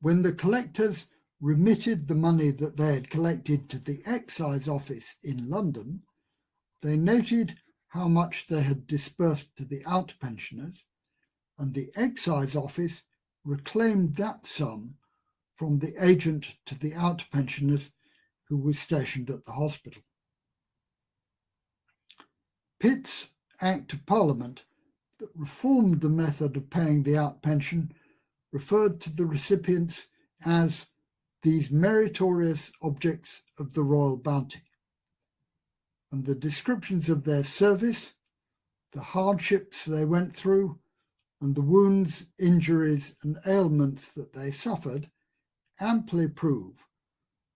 When the collectors remitted the money that they had collected to the excise office in London, they noted how much they had dispersed to the outpensioners, and the excise office reclaimed that sum from the agent to the outpensioners who was stationed at the hospital. Pitt's Act of Parliament that reformed the method of paying the outpension referred to the recipients as these meritorious objects of the royal bounty, and the descriptions of their service, the hardships they went through, and the wounds, injuries, and ailments that they suffered amply prove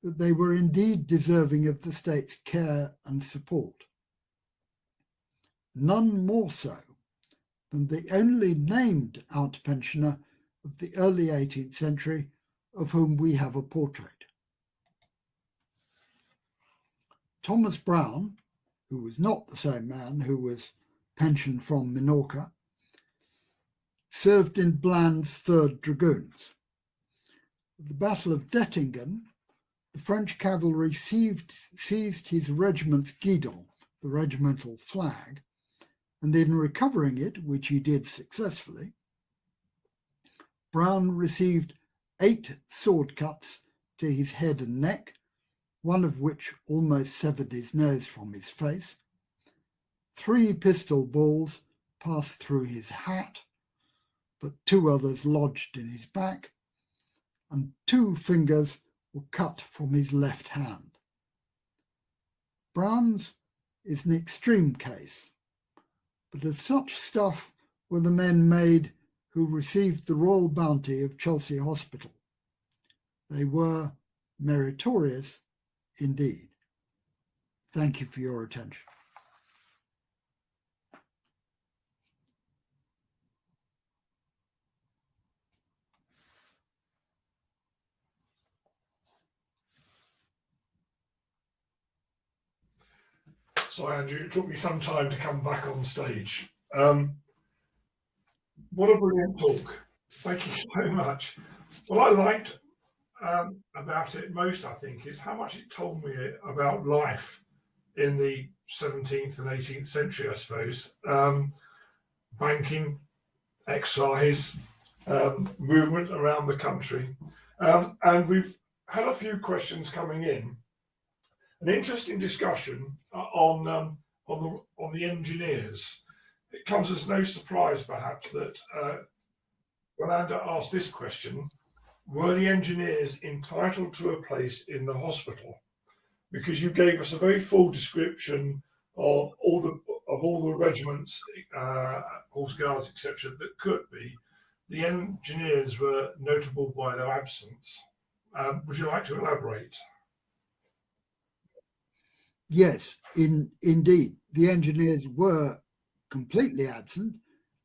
that they were indeed deserving of the state's care and support. None more so than the only named outpensioner of the early 18th century of whom we have a portrait. Thomas Brown, who was not the same man who was pensioned from Minorca, served in Bland's 3rd Dragoons. At the Battle of Dettingen, the French cavalry seized his regiment's guidon, the regimental flag, and in recovering it, which he did successfully, Brown received 8 sword cuts to his head and neck, one of which almost severed his nose from his face. 3 pistol balls passed through his hat, but 2 others lodged in his back, and 2 fingers were cut from his left hand. Brown's is an extreme case, but of such stuff were the men made who received the royal bounty of Chelsea Hospital. They were meritorious indeed. Thank you for your attention. Sorry, Andrew, it took me some time to come back on stage. What a brilliant talk. Thank you so much. What I liked about it most, I think, is how much it told me about life in the 17th and 18th century, I suppose. Banking, excise, movement around the country. And we've had a few questions coming in. An interesting discussion on the engineers. It comes as no surprise, perhaps, that Rolanda asked this question: were the engineers entitled to a place in the hospital? Because you gave us a very full description of all the regiments, horse guards, etc., that could be. The engineers were notable by their absence. Would you like to elaborate? Yes, indeed. The engineers were completely absent,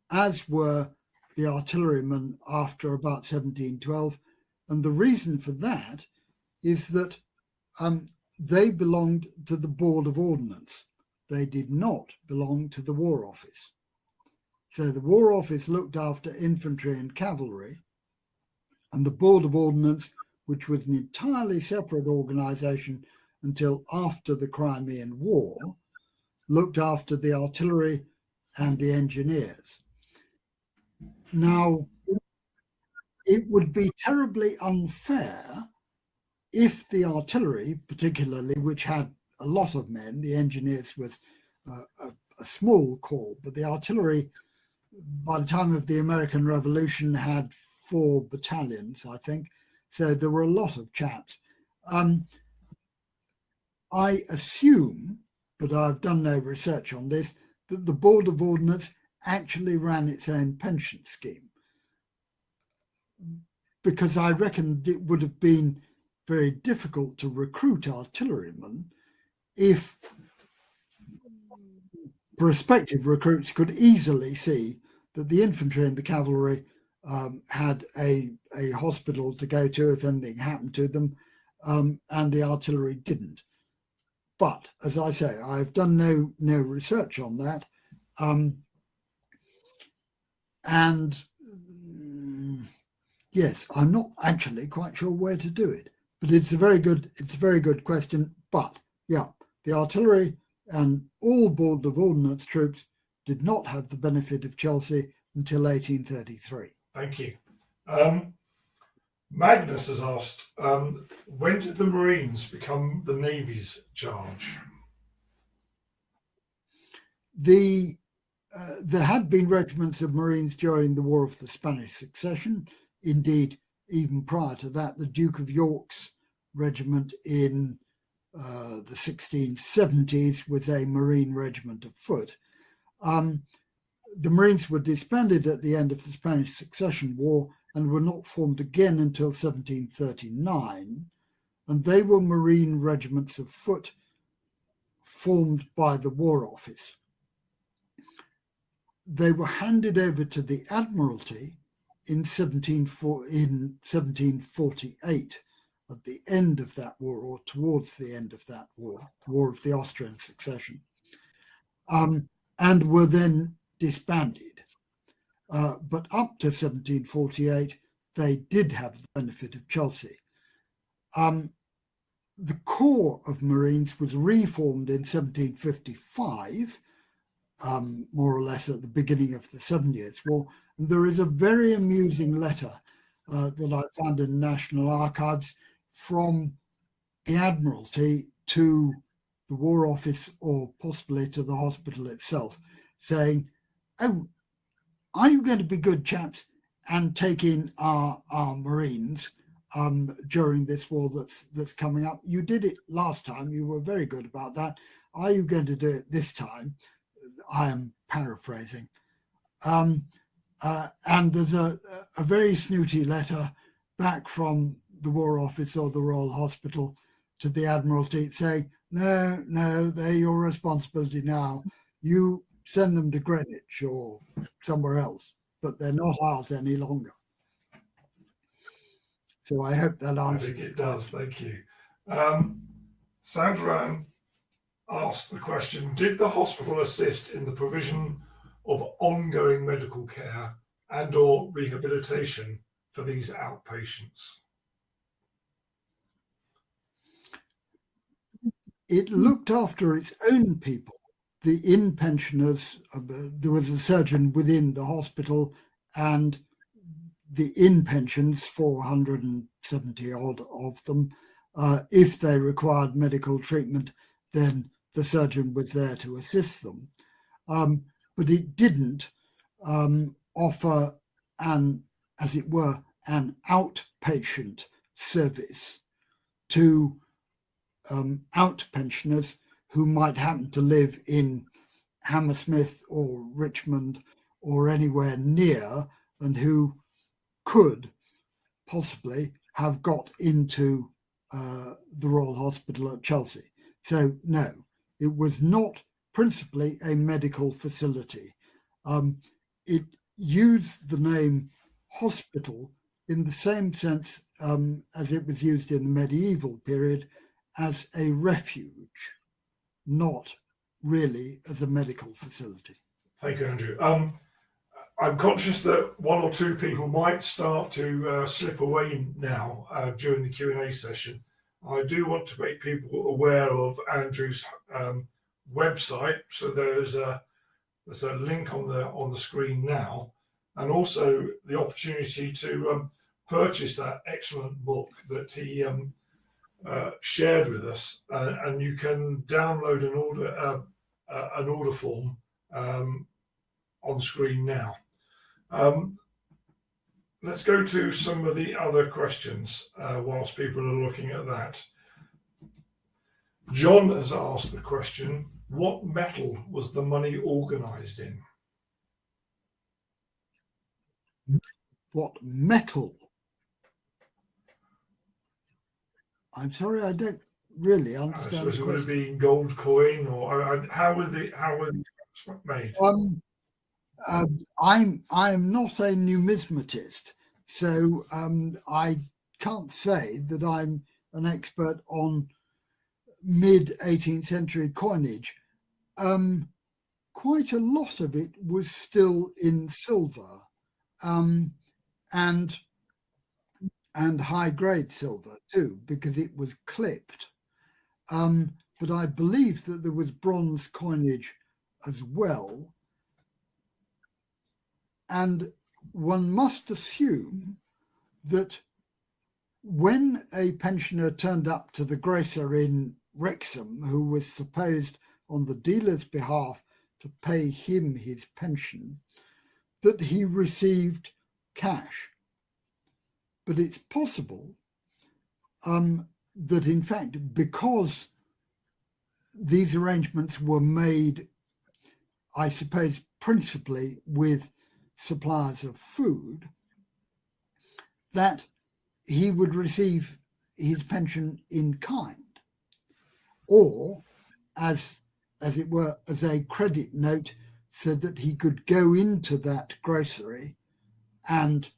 as were the artillerymen after about 1712. And the reason for that is that they belonged to the Board of Ordnance. They did not belong to the War Office. So the War Office looked after infantry and cavalry, and the Board of Ordnance, which was an entirely separate organisation until after the Crimean War, looked after the artillery and the engineers. Now, it would be terribly unfair if the artillery, particularly, which had a lot of men, the engineers was a small corps, but the artillery, by the time of the American Revolution, had 4 battalions, I think. So there were a lot of chaps. I assume, but I've done no research on this, that the Board of Ordnance actually ran its own pension scheme, because I reckon it would have been very difficult to recruit artillerymen if prospective recruits could easily see that the infantry and the cavalry had a hospital to go to if anything happened to them, and the artillery didn't. But as I say, I've done no research on that, and yes, I'm not actually quite sure where to do it. But it's a very good question. But yeah, the artillery and all Board of Ordnance troops did not have the benefit of Chelsea until 1833. Thank you. Magnus has asked, when did the Marines become the Navy's charge? There had been regiments of Marines during the War of the Spanish Succession. Indeed, even prior to that, the Duke of York's regiment in the 1670s was a Marine regiment of foot. The Marines were disbanded at the end of the Spanish Succession War and were not formed again until 1739. And they were Marine regiments of foot formed by the War Office. They were handed over to the Admiralty in 1748, at the end of that war, or towards the end of that war, War of the Austrian Succession, and were then disbanded. But up to 1748, they did have the benefit of Chelsea. The Corps of Marines was reformed in 1755, more or less at the beginning of the 7 Years' War. And there is a very amusing letter that I found in the National Archives from the Admiralty to the War Office, or possibly to the hospital itself, saying, "Oh, are you going to be good chaps and take in our Marines during this war that's coming up? You did it last time. You were very good about that. Are you going to do it this time?" I am paraphrasing. And there's a very snooty letter back from the War Office or the Royal Hospital to the Admiralty saying, no, they're your responsibility now. You send them to Greenwich or somewhere else, but they're not ours any longer. So I hope that answers. I think it does, thank you. Sandra asked the question, did the hospital assist in the provision of ongoing medical care and/or rehabilitation for these outpatients? It looked after its own people. The inn pensioners, there was a surgeon within the hospital, and the inn pensions, 470 odd of them, if they required medical treatment, then the surgeon was there to assist them. But it didn't offer as it were, an outpatient service to outpensioners who might happen to live in Hammersmith or Richmond or anywhere near, and who could possibly have got into the Royal Hospital at Chelsea. So no, it was not principally a medical facility. It used the name hospital in the same sense as it was used in the medieval period, as a refuge, not really as a medical facility. Thank you, Andrew. I'm conscious that one or two people might start to slip away now during the Q&A session. I do want to make people aware of Andrew's website. So there's a link on the screen now, and also the opportunity to purchase that excellent book that he shared with us, and you can download an order form on screen now. Let's go to some of the other questions whilst people are looking at that. John has asked the question, what metal was the money organised in? What metal? I'm sorry, I don't really understand. I suppose it would have been gold coin, or how were these made? I'm not a numismatist, so I can't say that I'm an expert on mid-18th century coinage. Quite a lot of it was still in silver, and high-grade silver too, because it was clipped. But I believe that there was bronze coinage as well. And one must assume that when a pensioner turned up to the grocer in Wrexham, who was supposed on the dealer's behalf to pay him his pension, that he received cash. But it's possible that, in fact, because these arrangements were made, I suppose, principally with suppliers of food, that he would receive his pension in kind, or as it were, as a credit note, so that he could go into that grocery and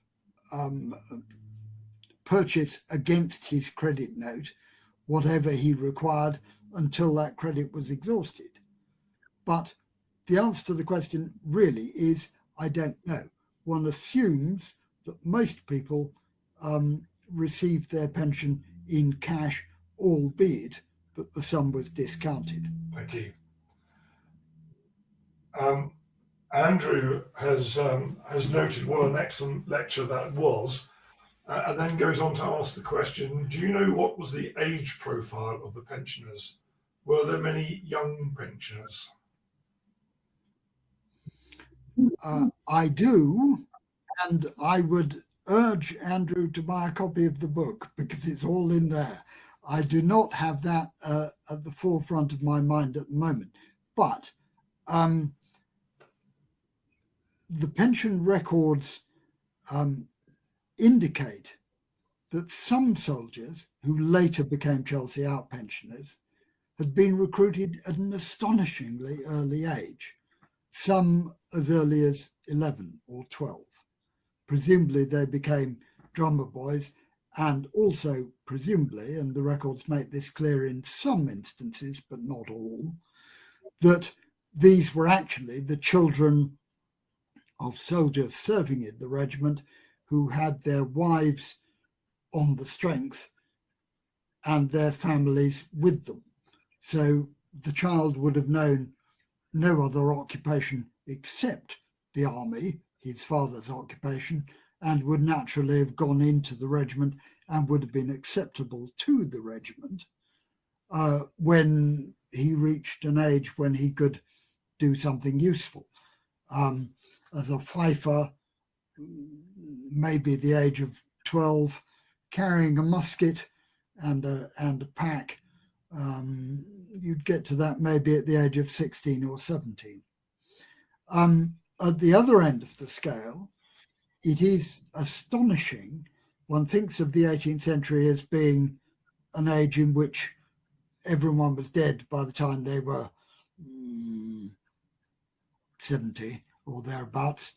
purchase against his credit note whatever he required until that credit was exhausted. But the answer to the question really is, I don't know. One assumes that most people received their pension in cash, albeit that the sum was discounted. Thank you. Andrew has noted what an excellent lecture that was, and then goes on to ask the question, do you know what was the age profile of the pensioners? Were there many young pensioners? I do, and I would urge Andrew to buy a copy of the book because it's all in there. I do not have that at the forefront of my mind at the moment, but the pension records indicate that some soldiers who later became Chelsea outpensioners had been recruited at an astonishingly early age, some as early as 11 or 12. Presumably they became drummer boys, and also presumably, and the records make this clear in some instances, but not all, that these were actually the children of soldiers serving in the regiment who had their wives on the strength and their families with them. So the child would have known no other occupation except the army, his father's occupation, and would naturally have gone into the regiment and would have been acceptable to the regiment when he reached an age when he could do something useful. As a fifer, maybe the age of 12, carrying a musket and a pack, you'd get to that maybe at the age of 16 or 17. At the other end of the scale, it is astonishing. One thinks of the 18th century as being an age in which everyone was dead by the time they were 70 or thereabouts.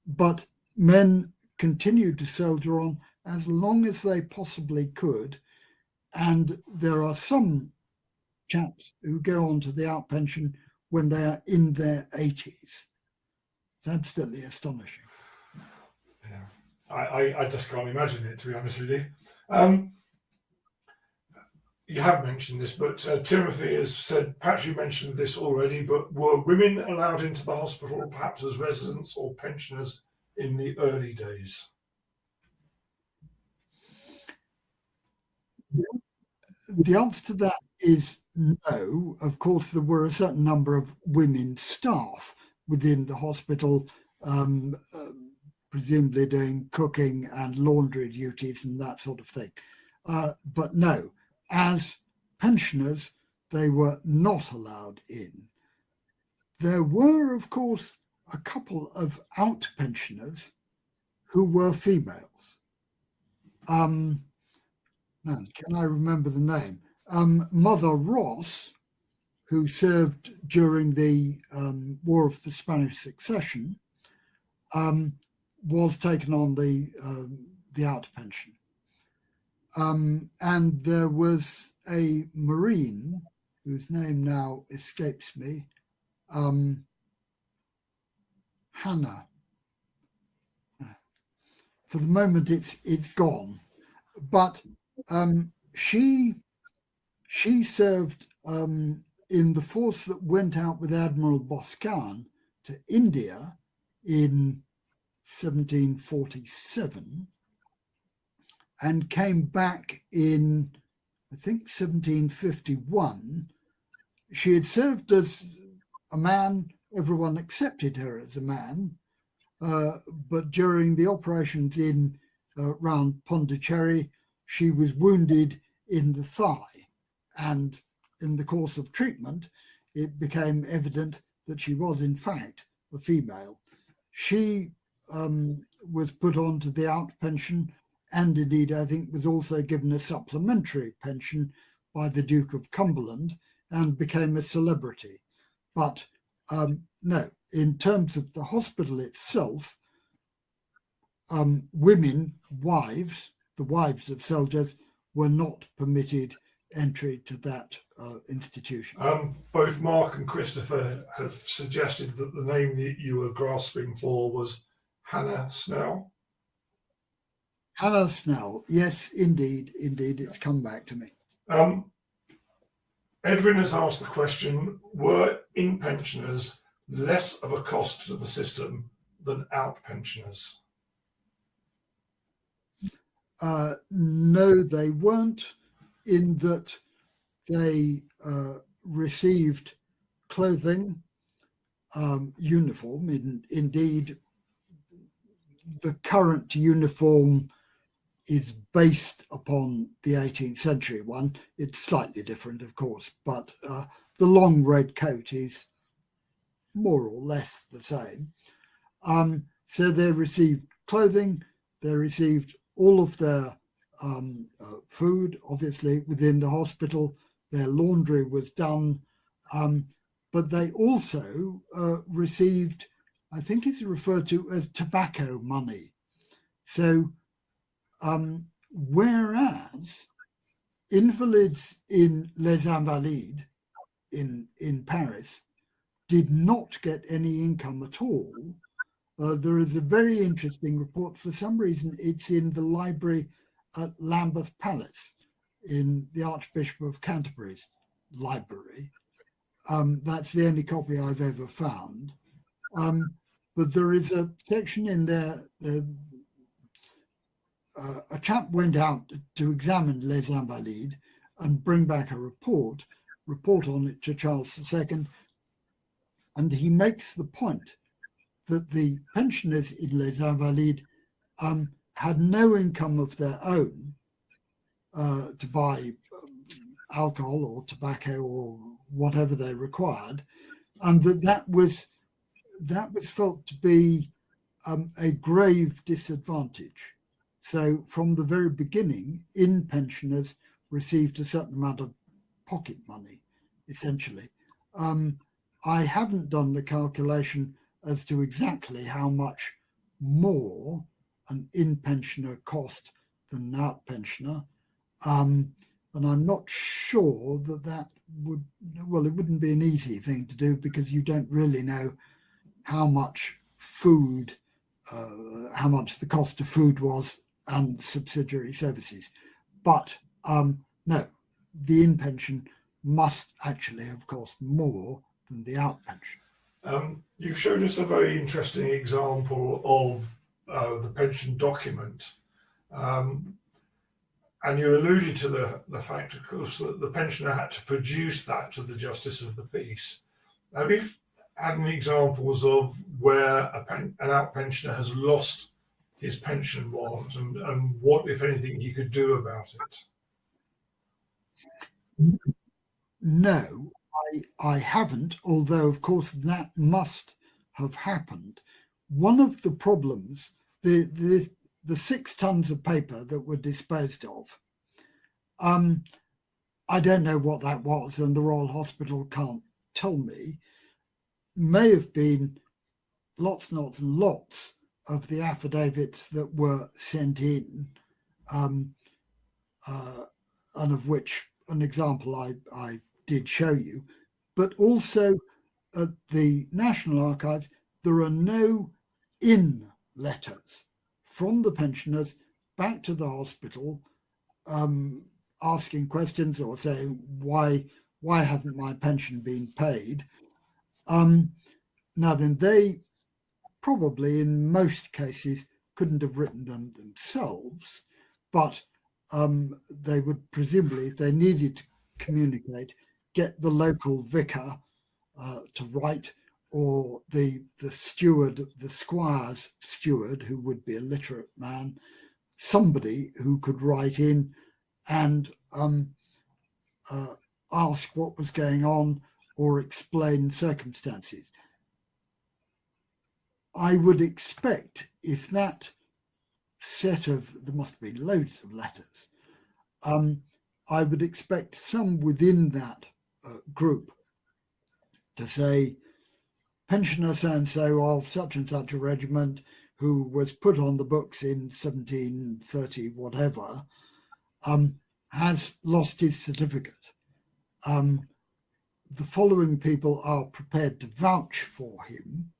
But men continued to soldier on as long as they possibly could. And there are some chaps who go on to the out pension when they are in their 80s. It's absolutely astonishing. Yeah, I just can't imagine it, to be honest with you. You have mentioned this, but Timothy has said, perhaps you mentioned this already, but were women allowed into the hospital perhaps as residents or pensioners in the early days? The answer to that is no. Of course, there were a certain number of women staff within the hospital, presumably doing cooking and laundry duties and that sort of thing. But no, as pensioners, they were not allowed in. There were, of course, a couple of out pensioners who were females. Can I remember the name? Mother Ross, who served during the War of the Spanish Succession, was taken on the out pension. And there was a Marine whose name now escapes me, Hannah. For the moment, it's gone, but she served in the force that went out with Admiral Boscawen to India in 1747 and came back in, I think, 1751. She had served as a man. Everyone accepted her as a man, but during the operations in around Pondicherry, she was wounded in the thigh, and in the course of treatment, it became evident that she was in fact a female. She was put on to the out pension, and indeed I think was also given a supplementary pension by the Duke of Cumberland and became a celebrity. But no, in terms of the hospital itself, women, wives, the wives of soldiers, were not permitted entry to that institution. Both Mark and Christopher have suggested that the name that you were grasping for was Hannah Snell. Hannah Snell, yes, indeed, it's come back to me. Edwin has asked the question, were in pensioners less of a cost to the system than out pensioners? No, they weren't, in that they received clothing, uniform. Indeed, the current uniform is based upon the 18th century one. It's slightly different, of course, but the long red coat is more or less the same. So they received clothing, they received all of their food, obviously, within the hospital. Their laundry was done, but they also received, I think it's referred to as tobacco money. So whereas invalids in Les Invalides in Paris did not get any income at all, There is a very interesting report. For some reason, it's in the library at Lambeth Palace in the Archbishop of Canterbury's library. That's the only copy I've ever found. But there is a section in there. A chap went out to examine Les Invalides and bring back a report on it to Charles II, and he makes the point that the pensioners in Les Invalides had no income of their own to buy alcohol or tobacco or whatever they required, and that was felt to be a grave disadvantage. So from the very beginning, inn pensioners received a certain amount of pocket money, essentially. I haven't done the calculation as to exactly how much more an inn pensioner cost than an out pensioner. And I'm not sure that would, well, it wouldn't be an easy thing to do because you don't really know how much food, how much the cost of food was and subsidiary services. But no, the in pension must actually have cost more than the out pension. You showed us a very interesting example of the pension document. And you alluded to the fact, of course, that the pensioner had to produce that to the Justice of the Peace. Have you had any examples of where an out pensioner has lost his pension warrant and what, if anything, he could do about it? No, I haven't, although, of course, that must have happened. One of the problems, the 6 tons of paper that were disposed of, I don't know what that was, and the Royal Hospital can't tell me, may have been lots and lots of the affidavits that were sent in, and of which an example I did show you, but also at the National Archives, there are no in letters from the pensioners back to the hospital asking questions or saying, why hasn't my pension been paid? Now then, they probably in most cases couldn't have written them themselves, but they would presumably, if they needed to communicate, get the local vicar to write, or the steward, the squire's steward, who would be a literate man, somebody who could write in and ask what was going on or explain circumstances. I would expect if that set of, there must be loads of letters, I would expect some within that group to say, pensioner so-and-so of such and such a regiment who was put on the books in 1730 whatever, has lost his certificate. The following people are prepared to vouch for him,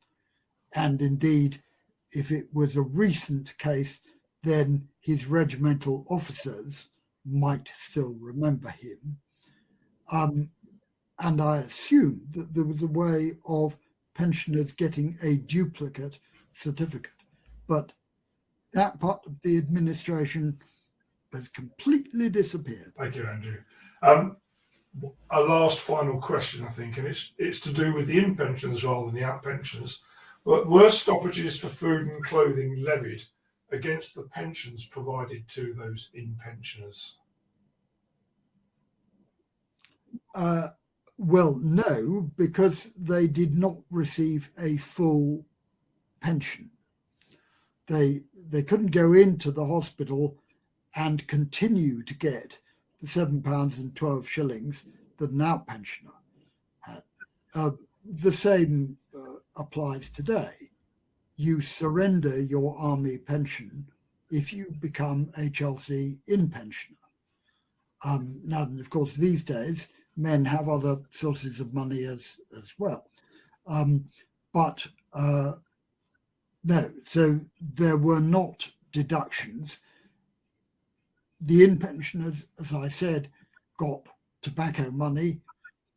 and indeed, if it was a recent case, then his regimental officers might still remember him. And I assume that there was a way of pensioners getting a duplicate certificate, but that part of the administration has completely disappeared. Thank you, Andrew. A last final question, I think, and it's to do with the in pensions rather than the out pensions. But were stoppages for food and clothing levied against the pensions provided to those in pensioners? Well, no, because they did not receive a full pension. They couldn't go into the hospital and continue to get the £7.12 that an out pensioner had. The same applies today. You surrender your army pension if you become HLC in pensioner. Now, of course, these days, men have other sources of money as well. But No, so there were not deductions. The in-pensioners, as I said, got tobacco money,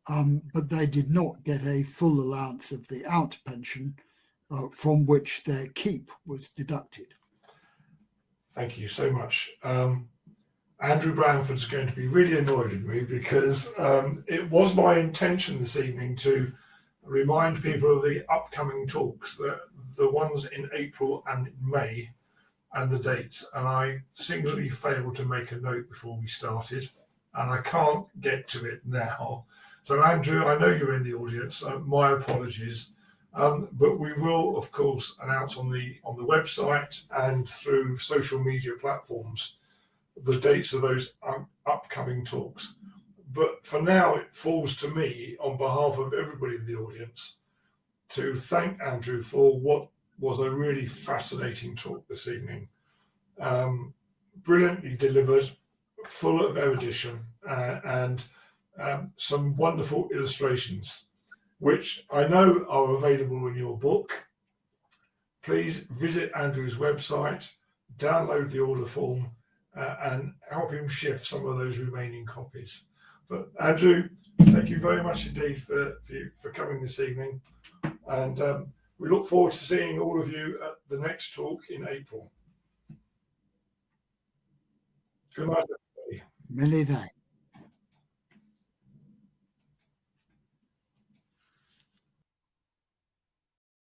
but they did not get a full allowance of the out pension from which their keep was deducted. Thank you so much. Andrew Branford's going to be really annoyed with me because it was my intention this evening to remind people of the upcoming talks, the ones in April and in May, and the dates. And I singularly failed to make a note before we started, and I can't get to it now. So Andrew, I know you're in the audience. My apologies. But we will, of course, announce on the website and through social media platforms the dates of those upcoming talks. But for now, it falls to me, on behalf of everybody in the audience, to thank Andrew for what was a really fascinating talk this evening. Brilliantly delivered, full of erudition, and some wonderful illustrations, which I know are available in your book. Please visit Andrew's website, download the order form, and help him shift some of those remaining copies. But Andrew, thank you very much indeed for coming this evening. And we look forward to seeing all of you at the next talk in April. Good night, everybody. Many thanks.